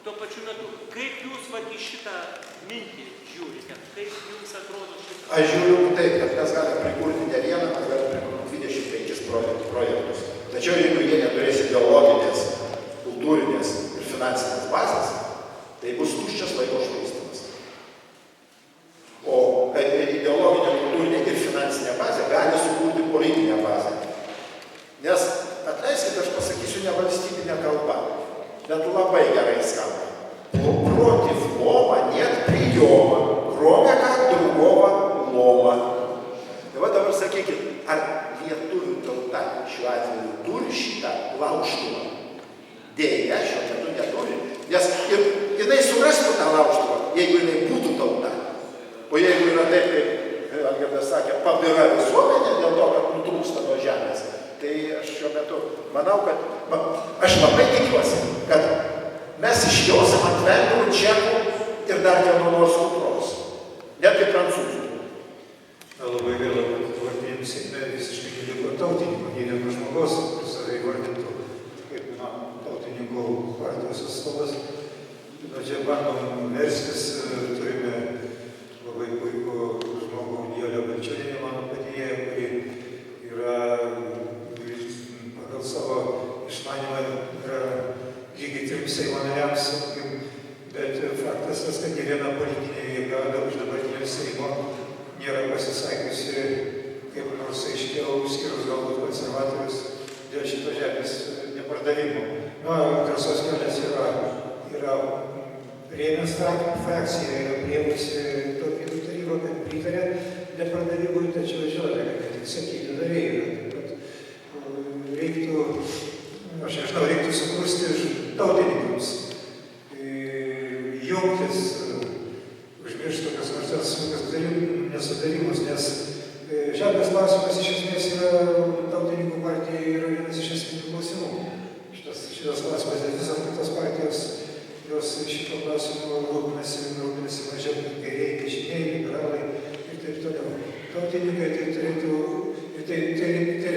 tuo pačiu metu, kaip jūs į šitą mintį žiūrite, kaip jums atrodo šitą? Aš žiūriu taip, kad mes galime prikurti ne vieną, mes galime prikurti 25 projektus. Tačiau jeigu jie neturės ideologinės, kultūrinės ir finansinės bazės, tai bus tuščias laiko švaistymas. O ideologinė, kultūrinė ir finansinė bazė gali sukurti politinę bazę. Nes, atleiskit, aš pasakysiu ne valstybinę kalbą, bet labai gerai skamba. Против лома нет приема, кроме как другого лома. Tai va dabar sakykit, ar lietuvių tauta šiuo atveju turi šitą laužtuvą? Deja, šiuo metu neturi. Nes jinai surastų tą laužtuvą, jeigu jinai būtų tauta. O jeigu yra taip, kaip Algirdas sakė, pabira visuomenė dėl to, kad nutrūksta nuo žemės, tai aš šiuo metu manau, kad aš labai tikiuosi, kad mes išjausim ant vengrų, čekų ir dar kieno nors kultūros. Net kaip prancūzų. Labai gaila, kad dabartiniam Seime visiškai neliko tautininkų, nei vieno žmogaus, kuris save įvardintų kaip tautininkų partijos atstovas. Čia bandom verstis, turime labai puikų žmogų Nijolę Balčiūnienę, mano padėjėją, kuri yra pagal savo išmanymą lygiai 3 Seimo nariams, bet faktas tas, kad nė viena politinė jėga iš dabartinio Seimo nėra pasisakiusi kaip nors aiškiau, skyrus galbūt konservatorius dėl šito žemės nepardavimo. Drąsos kelias yra priėmęs tą frakciją, yra priėmusi tokį nutarimą, kad pritarė nepardavimui, tačiau žinote, kad tik 7 nariai yra. Reiktų, aš nežinau, reiktų sukursti tautininkams, jungtis, užmiršti tokias nors, žemės klausimas iš esmės yra tautininkų partijai yra vienas iš esminių klausimų. Šitas klausimas ir visos kitos partijos, jos šito klausimu rūpinasi mažiau kairiai, dešiniai, liberalai ir taip toliau. Tautininkai tai turėtų, tai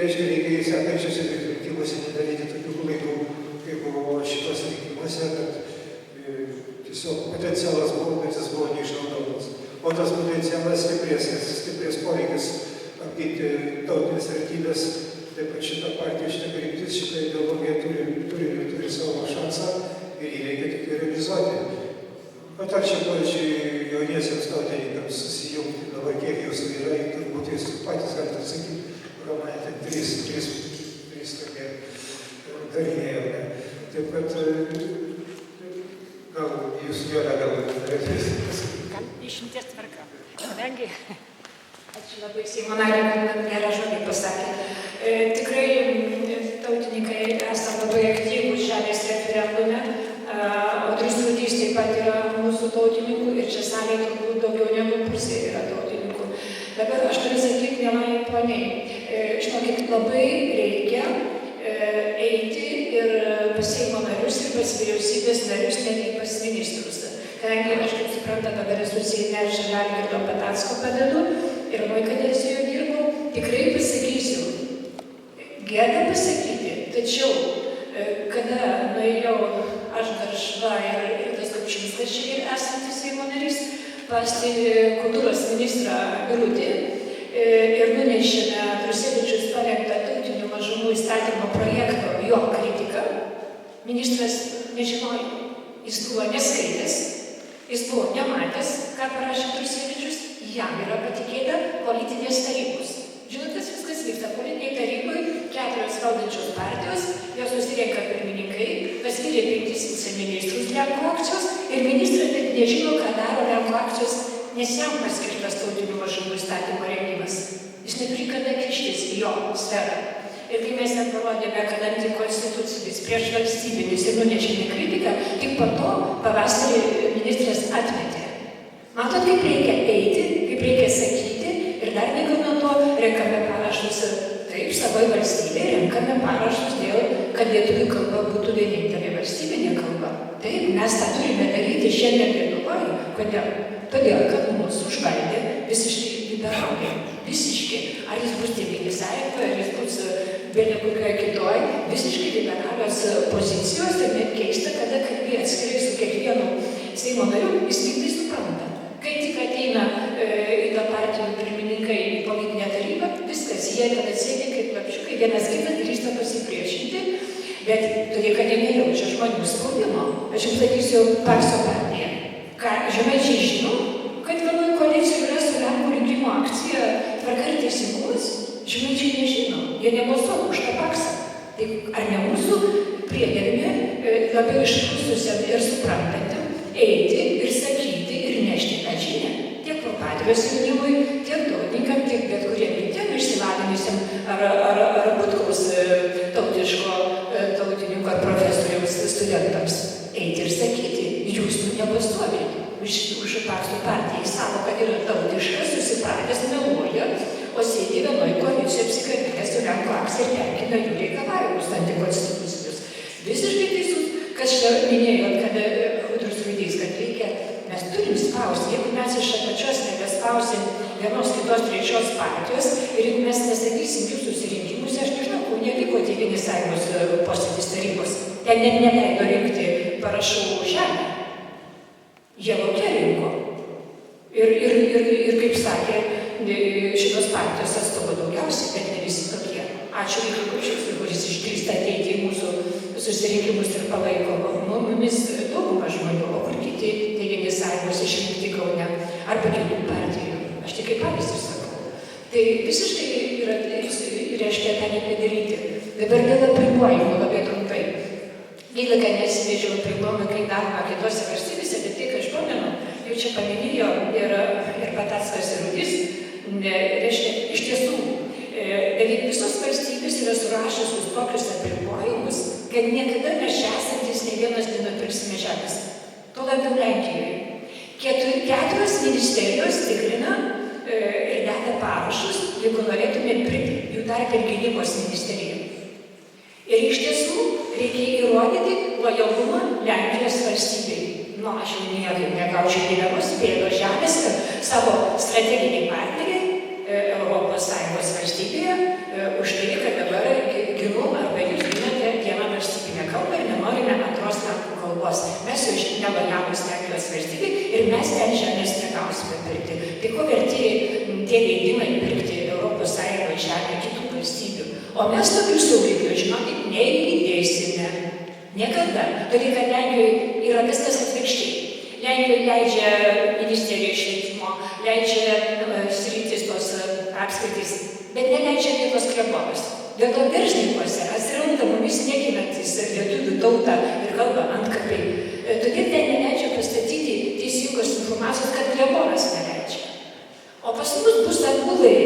reiškia reikia sekančiuose rinkimuose nedaryti tokių klaidų, kaip buvo šitos rinkimuose, kad tiesiog potencialas buvo, bet jis buvo neišnaudotas. O tas potencialas stiprės poreikis apginti tautinės vertybės, taip pat šita partija, šita kryptis, šita ideologija turi savo šansą ir jį reikia tik realizuoti. Patarčiau, pavyzdžiui, jauniesiems tautininkams susijungti, dabar kiek jūsų yra, turbūt jūs patys galite atsakyti, Romane, ten trys tokie kariniai. Taip kad gal jūs Jolė gal norėtumėte pasakyti. Išimties tvarka. Kadangi, ačiū labai Seimo nariui, kad man gerą žodį pasakė. Tikrai tautininkai esame labai aktyvūs žemės referendume. Audrys Rudys taip pat yra mūsų tautininkų ir čia salėje turbūt daugiau negu pusė yra tautininkų. Dabar aš turiu sakyti vienai poniai. Žinokit, labai reikia eiti ir pas Seimo narius ir pas vyriausybės narius, netgi pas ministrus. Kadangi aš, kaip suprantu, dabar esu Seime šalia Algirdo Patacko padedu ir anoj kadencijoje dirbau, tikrai pasakysiu, gėda pasakyti, tačiau kada nuėjau aš Garšva ir tas Kupčinskas šiandien esantis Seimo narys pas kultūros ministrą Birutį ir nunešėme Drusevičius parengtą tautinių mažumų įstatymo projekto jo kritiką, ministras nežinojo, jis buvo neskaitęs. Jis buvo nematęs, ką parašė Drusevičius, jam yra patikėta politinės tarybos. Žinot, kas viskas vyksta. Politiniai tarybai 4 valdančios partijos, jos susirenka pirmininkai, paskyrė 5 viceministrus Lenkų akcijos ir ministras net nežino, ką daro Lenkų akcijos, nes jam paskirtas tautinių mažumų įstatymo rengimas. Jis neturi kada kištis į jo sferą. Ir kai mes ten parodėme, kad antikonstitucinis, prieš valstybinis ir nunešėme kritiką, tik po to pavasarį ministras atmetė. Matot, kaip reikia eiti, kaip reikia sakyti ir dar negana to renkame parašus. Taip, savoje valstybėje renkame parašus dėl, kad lietuvių kalba būtų vienintelė valstybinė kalba. Taip, mes tą turime daryti šiandien Lietuvoje. Kodėl? Todėl, kad mūsų užvaldė visiškai liberalai. Visiškai. Ar jis bus Tėvynės sąjungoje, ar jis bus viena kokioje kitoje, visiškai liberalios pozicijos ir net keista, kada kalbėjo atskirai su kiekvienu Seimo nariu, jis tik tai supranta. Kai tik ateina į tą partijų pirmininkai į politinę tarybą, viskas, jie tada sėdi kaip lapšiukai, vienas kitas drįsta pasipriešinti, bet todėl, kad jie nejaučia žmonių spaudimo. Aš jums sakysiu Pakso partiją. Ką žemaičiai žino, kad vienoj koalicijoje yra su Lenkų rinkimų akcija Tvarka ir teisingumas, žemaičiai nežino, jie nebalsuoja už tą Paksą. Tai ar ne mūsų priedermė labiau išprususiam ir suprantantiem eiti ir sakyti ir nešti tą žinią tiek Patrijos jaunimui, tiek tautininkam, tiek bet kuriem kitiem išsilavinusiam ar Butkaus tautiško tautininko ar profesoriaus studentams eiti ir sakyti, jūs nebalsuokite už Pakso partiją. Jis sako, kad yra tautiškas, susipratęs, meluoja, o sėdi vienoj koalicijoje apsikabinęs su Lenkų akcija ir tenkina jų reikalavimus antikonstitucinius. Visiškai teisus, kad šitą minėjot, kad Audrius Rudys, kad reikia, mes turim spausti, jeigu mes iš apačios nebespausim vienos, kitos, trečios partijos ir jeigu mes nesakysim jų susirinkimus, aš nežinau, kur nevyko Tėvynės sąjungos posėdis tarybos, ten net neleido rinkti parašų žemę. Jie laukia rinko. Ir kaip sakė, šitos partijos atstovo daugiausiai, bet ne visi tokie. Ačiū Vyškučius, kuris išdrįsta ateiti į mūsų susirinkimus ir palaiko mumis daugumą žmonių, o kur kiti Tėvynės sąjungos išrinkti Kaune arba kitų partijų. Aš tik kaip pavyzdį sakau. Tai visiškai yra, reiškia, tą nepadaryti. Dabar dėl apribojimų labai trumpai. Gaila, kad nesivežiau apribojimų, kai daroma kitose valstybėse, bet tai, ką aš pamenu, jau čia paminėjo ir Patackas ir Rudys, reiškia, iš tiesų, beveik visos valstybės yra surašusios tokius apribojimus, kad niekada mes čia esantis ne vienas nenupirksime žemės. Tuo labiau Lenkijoje. 4 ministerijos tikrina ir deda parašus, jeigu norėtume pirkti jų tarp ir gynybos ministeriją. Ir iš tiesų reikia įrodyti lojalumą Lenkijos valstybei. Nu, aš jau niekaip negaučiau nei vienos pėdos žemės, kad savo strateginiai partneriai ES valstybėje už tai, kad dabar ginu arba jūs ginate vieną valstybinę kalbą ir nenorime antros lenkų kalbos. Mes jau nelojalūs Lenkijos valstybei ir mes ten žemės negausime pirkti. Tai ko verti tie leidimai pirkti ES žemę kitų valstybių? O mes tokių saugiklių, žinokit, neįdėsime. Niekada. Todėl, kad Lenkijoje yra viskas atvirkščiai. Lenkijoje leidžia ministerija švietimo, leidžia sritis tos apskritys, bet neleidžia vietos klebonas. Dėl to Beržninkuose atsiranda mumis neginantis lietuvių tautą ir kalbą antkapiai. Todėl ten neleidžia pastatyti teisingos informacijos, kad klebonas neleidžia. O pas mus bus atbulai.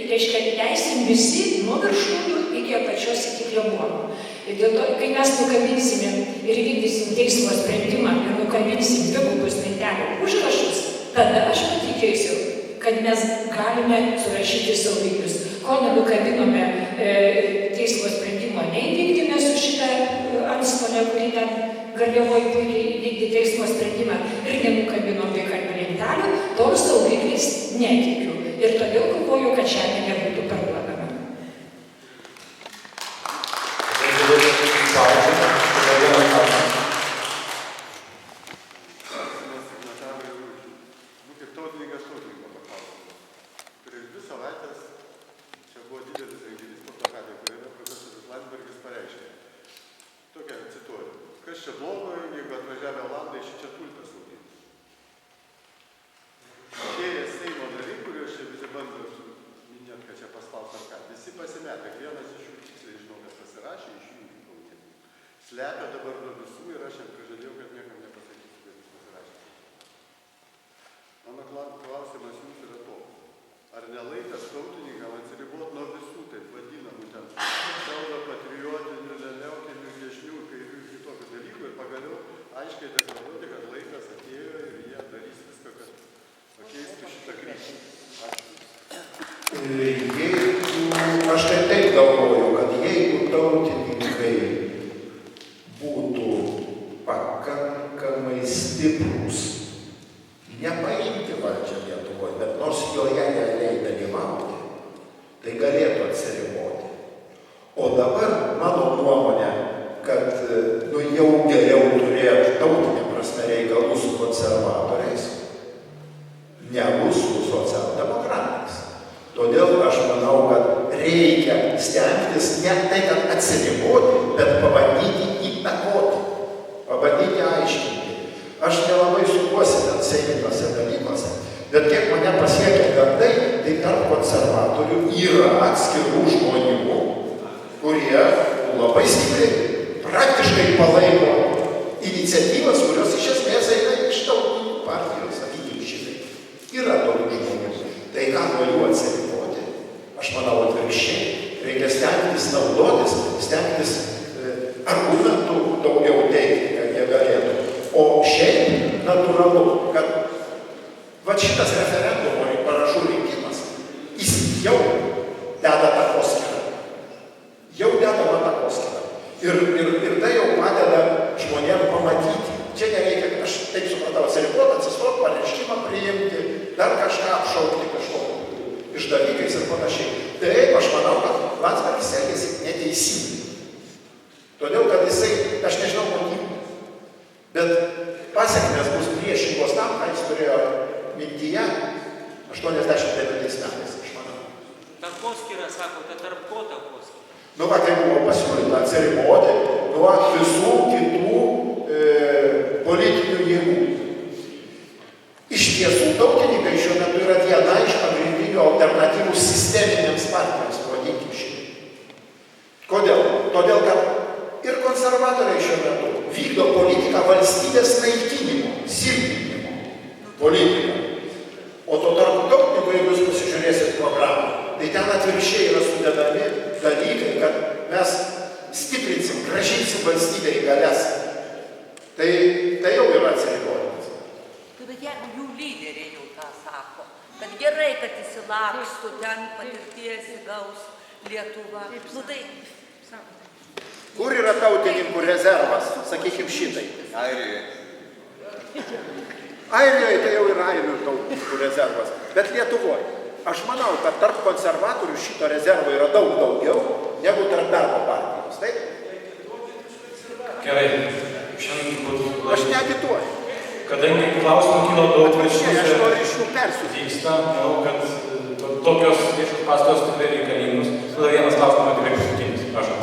Reiškia, leisim visi nuo viršūnių iki apačios iki klebono. Ir dėl to, kai mes nukabinsime ir vykdysim teismo sprendimą ir nukabinsim dvigubus lentelių užrašus, tada aš patikėsiu, kad mes galime surašyti saugiklius. Ko nenukabinome teismo sprendimo, neįvykdėme su šitą antstolę, kuri ten Garliavoje puikiai įvykdė teismo sprendimą ir nenukabinom dvikalbių lentelių, tol saugiklis netikiu. Ir todėl kovoju, kad žemė nebūtų parduodama. Slepia dabar nuo visų ir aš jam prižadėjau, kad niekam nepasakysiu, kad jis pasirašė. Mano klausimas jums yra toks. Ar nelaikas tautininkam atsiribot nuo visų taip vadinamų ten pseudo patriotinių, neleukinių, dešinių, kairių ir kitokių dalykų ir pagaliau aiškiai deklaruoti, kad laikas atėjo ir jie darys viską, kad pakeistų šitą kryptį. Jeigu aš taip galvoju, kad jeigu tautininkai būtų pakankamai stiprūs, nepaimti valdžią Lietuvoje, bet nors joje realiai dalyvauti, tai galėtų atsiriboti. O dabar mano nuomonė, kad jau geriau turėti tautinė prasme reikalų su konservatoriais, negu su socialdemokratais. Todėl aš manau, kad reikia stengtis ne tai, kad atsiriboti, bet pabandyti įtakoti, pabandyti aiškinti. Aš nelabai sukuosi ten seiminiuose dalykuose, bet kiek mane pasiekia gandai, tai tarp konservatorių yra atskirų žmonių, kurie labai stipriai praktiškai palaiko iniciatyvas, kurios iš esmės eina iš tautininkų partijos, sakykim šitai. Yra tokių žmonių. Tai ką nuo jų atsiriboti? Aš manau atvirkščiai. Reikia stengtis naudotis, stengtis argumentų daugiau teikti, kad jie galėtų. O šiaip natūralu, kad va šitas referendumo parašų rinkimas, jis jau deda takoskyrą. Jau dedama takoskyrą. Ir tai jau padeda žmonėm pamatyti. Čia nereikia, aš taip supratau, atsiriboti, atsistoti, pareiškimą priimti, dar kažką apšaukti kažkokį išdavykais ir panašiai. Taip, aš manau, kad Landsbergis elgėsi neteisingai. Todėl, kad jisai, aš nežinau motyvų, bet pasiekmės bus priešingos tam, ką jis turėjo mintyje 89 metais, aš manau. Takoskyrą, sakote, tarp ko takoskyrą? Nu, va, tai buvo pasiūlyta atsiriboti nuo visų kitų politinių jėgų. Iš tiesų, tautininkai šiuo metu yra viena iš pagrindinių alternatyvų sisteminėms partijoms, pavadinkim šį. Kodėl? Todėl, kad ir konservatoriai šiuo metu vykdo politiką valstybės naikinimo, silpninimo politiką. O tuo tarpu tautininkų, jeigu jūs pasižiūrėsit programą, tai ten atvirkščiai yra sudedami dalykai, kad mes stiprinsim, grąžinsim valstybę į galias. Tai jau yra atsiribojimas. Bet jeigu jų lyderiai jau tą sako. laksto, ten patirties įgaus Lietuva. Nu tai, Kur yra tautininkų rezervas, sakykim šitai? Airijoje. Airijoje tai jau yra airių tautininkų rezervas, bet Lietuvoje. Aš manau, kad tarp konservatorių šito rezervo yra daug daugiau negu tarp darbo partijos. Taip? Gerai, šiandien bus... Aš neagituoju. Kadangi klausimų kilo daug, Atvirkščiai, aš noriu iš jų persiūti. vyksta, manau, kad tokios viešos pastos tikrai reikalingus. Tada vienas klausimas tikrai paskutinis. Prašau.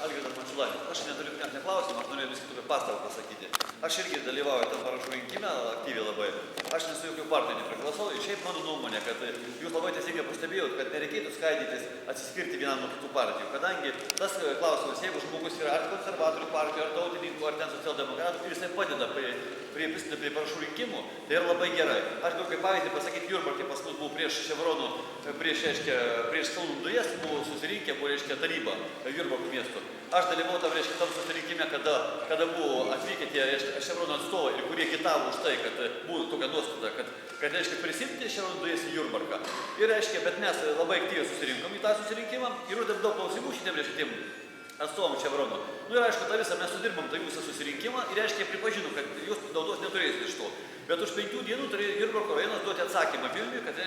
Algirdas Mačiulaitis. Aš neturiu net klausimą, aš norėjau viską tokią pastabą pasakyti. Aš irgi dalyvauju tam parašų rinkime aktyviai labai. Aš nesu jokių partijų nepriklausau. Ir šiaip mano nuomonė, kad jūs labai teisingai pastebėjot, kad nereikėtų skaidytis, atsiskirti vienam nuo kitų partijų. Kadangi tas klausimas, jeigu žmogus yra ar konservatorių partijų, ar tautininkų, ar ten socialdemokratų, ir jisai padeda prisidėti prie parašų rinkimų, tai yra labai gerai. Aš galiu kaip pavyzdį pasakyti, Jurbarke pas mus buvo prieš Chevronų, prieš Kalnų dujas buvo susirinkę, buvo taryba Jurbarko miesto. Aš dalyvau tam susirinkime, kada buvo atvykę tie Chevronų atstovai ir kurie agitavo už tai, kad buvo tokia nuostata, kad prisimti Chevronų dujas į Jurbarką. Ir bet mes labai aktyviai susirinkom į tą susirinkimą ir uždavėm daug klausimų šitiem atstovam Chevronų. Nu ir aišku, tą visą mes sudirbom tą visą susirinkimą ir pripažino, kad jūs naudos neturėsite iš to. Bet už 5 dienų turėjo Jurbarko rajonas duoti atsakymą Vilniui, kad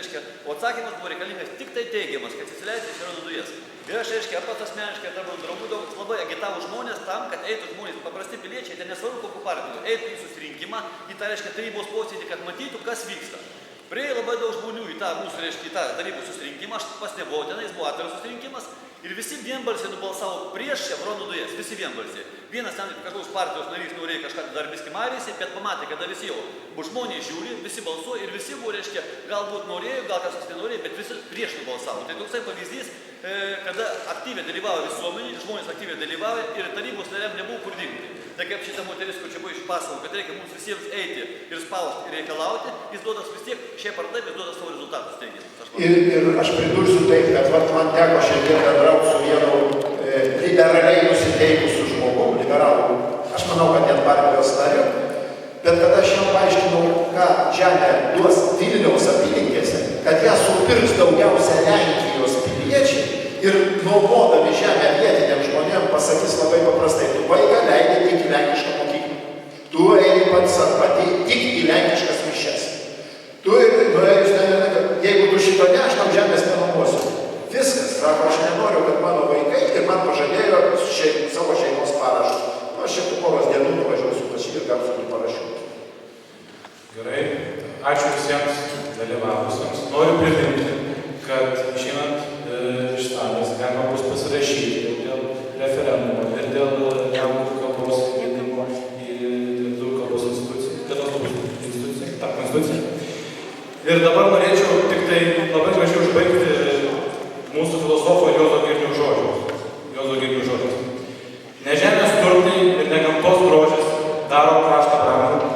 o atsakymas buvo reikalingas tik tai teigiamas, kad įsileisti Chevronų dujas. Ir aš pats asmeniškai tarp draugų labai agitavo žmonės tam, kad eitų žmonės, paprasti piliečiai, tai nesvarbu kokių partijų, eitų į susirinkimą, į tą tarybos posėdį, kad matytų, kas vyksta. Priėjo labai daug žmonių į tą mūsų, į tą tarybos susirinkimą, aš pas nebuvau ten, jis buvo atviras susirinkimas ir visi vienbalsiai nubalsavo prieš Chevronų dujas, visi vienbalsiai. Vienas ten kažkoks partijos narys norėjo kažką dar biskį marėsi, bet pamatė, kada visi jau žmonės žiūri, visi balsuoja ir visi buvo, galbūt norėjo, gal kažkas nenorėjo, bet visi prieš nubalsavo. Tai toksai pavyzdys, kada aktyviai dalyvavo visuomenė, žmonės aktyviai dalyvavo ir tarybos nariam nebuvo kur dirbti. Tai kaip šitą moteris, kur čia buvo išpasakojama, kad reikia mums visiems eiti ir spausti ir reikalauti, jis duoda vis tiek, šiaip ar taip, jis duoda savo rezultatus teigiamus. Ir aš pridursiu taip, kad man teko šiandien bendrauti su vienu liberaliai nusiteikusiu žmogum, liberalų, aš manau, kad net partijos nariu, bet kada aš jam paaiškinau, ką žemė duos Vilniaus apylinkėse, kad ją supirks daugiausia Lenkijos piliečiai ir nuomodami žemę vietiniam žmonėm pasakys labai paprastai, tu vaiką leidi tik į lenkišką mokyklą, tu eini pats tik į lenkiškas mišias. Tu jeigu tu šito ne, aš tam žemės nenuomosiu. Viskas, sako, aš nenoriu, kad mano vaikai ir man pažadėjo savo šeimos parašus. Aš čia po poros dienų nuvažiuosiu pašį ir gausiu parašų. Gerai, ačiū visiems dalyvavusiems. Noriu priminti, kad žinant iš salės galima bus pasirašyti dėl referendumo ir dėl lenkų kalbos įvedimo į lietuvių kalbos instituciją, tą konstituciją. Ir dabar norėčiau tik tai labai gražiai užbaigti mūsų filosofo Juozo Girnių žodžius. Ne žemės turtai ir ne gamtos grožis daro kraštą brangų,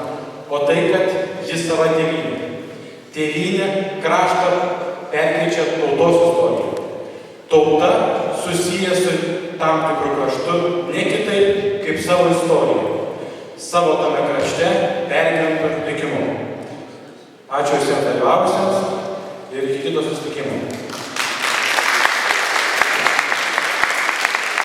o tai, kad jis sava tėvynė. Tėvynė kraštą perkeičia tautos istoriją. Tauta susiję su tam tikrų kraštu, ne kitaip kaip savo istoriją. Savo tame krašte pergyventų likimu. Ačiū visiems dalyvavusiems ir iki kito susitikimo.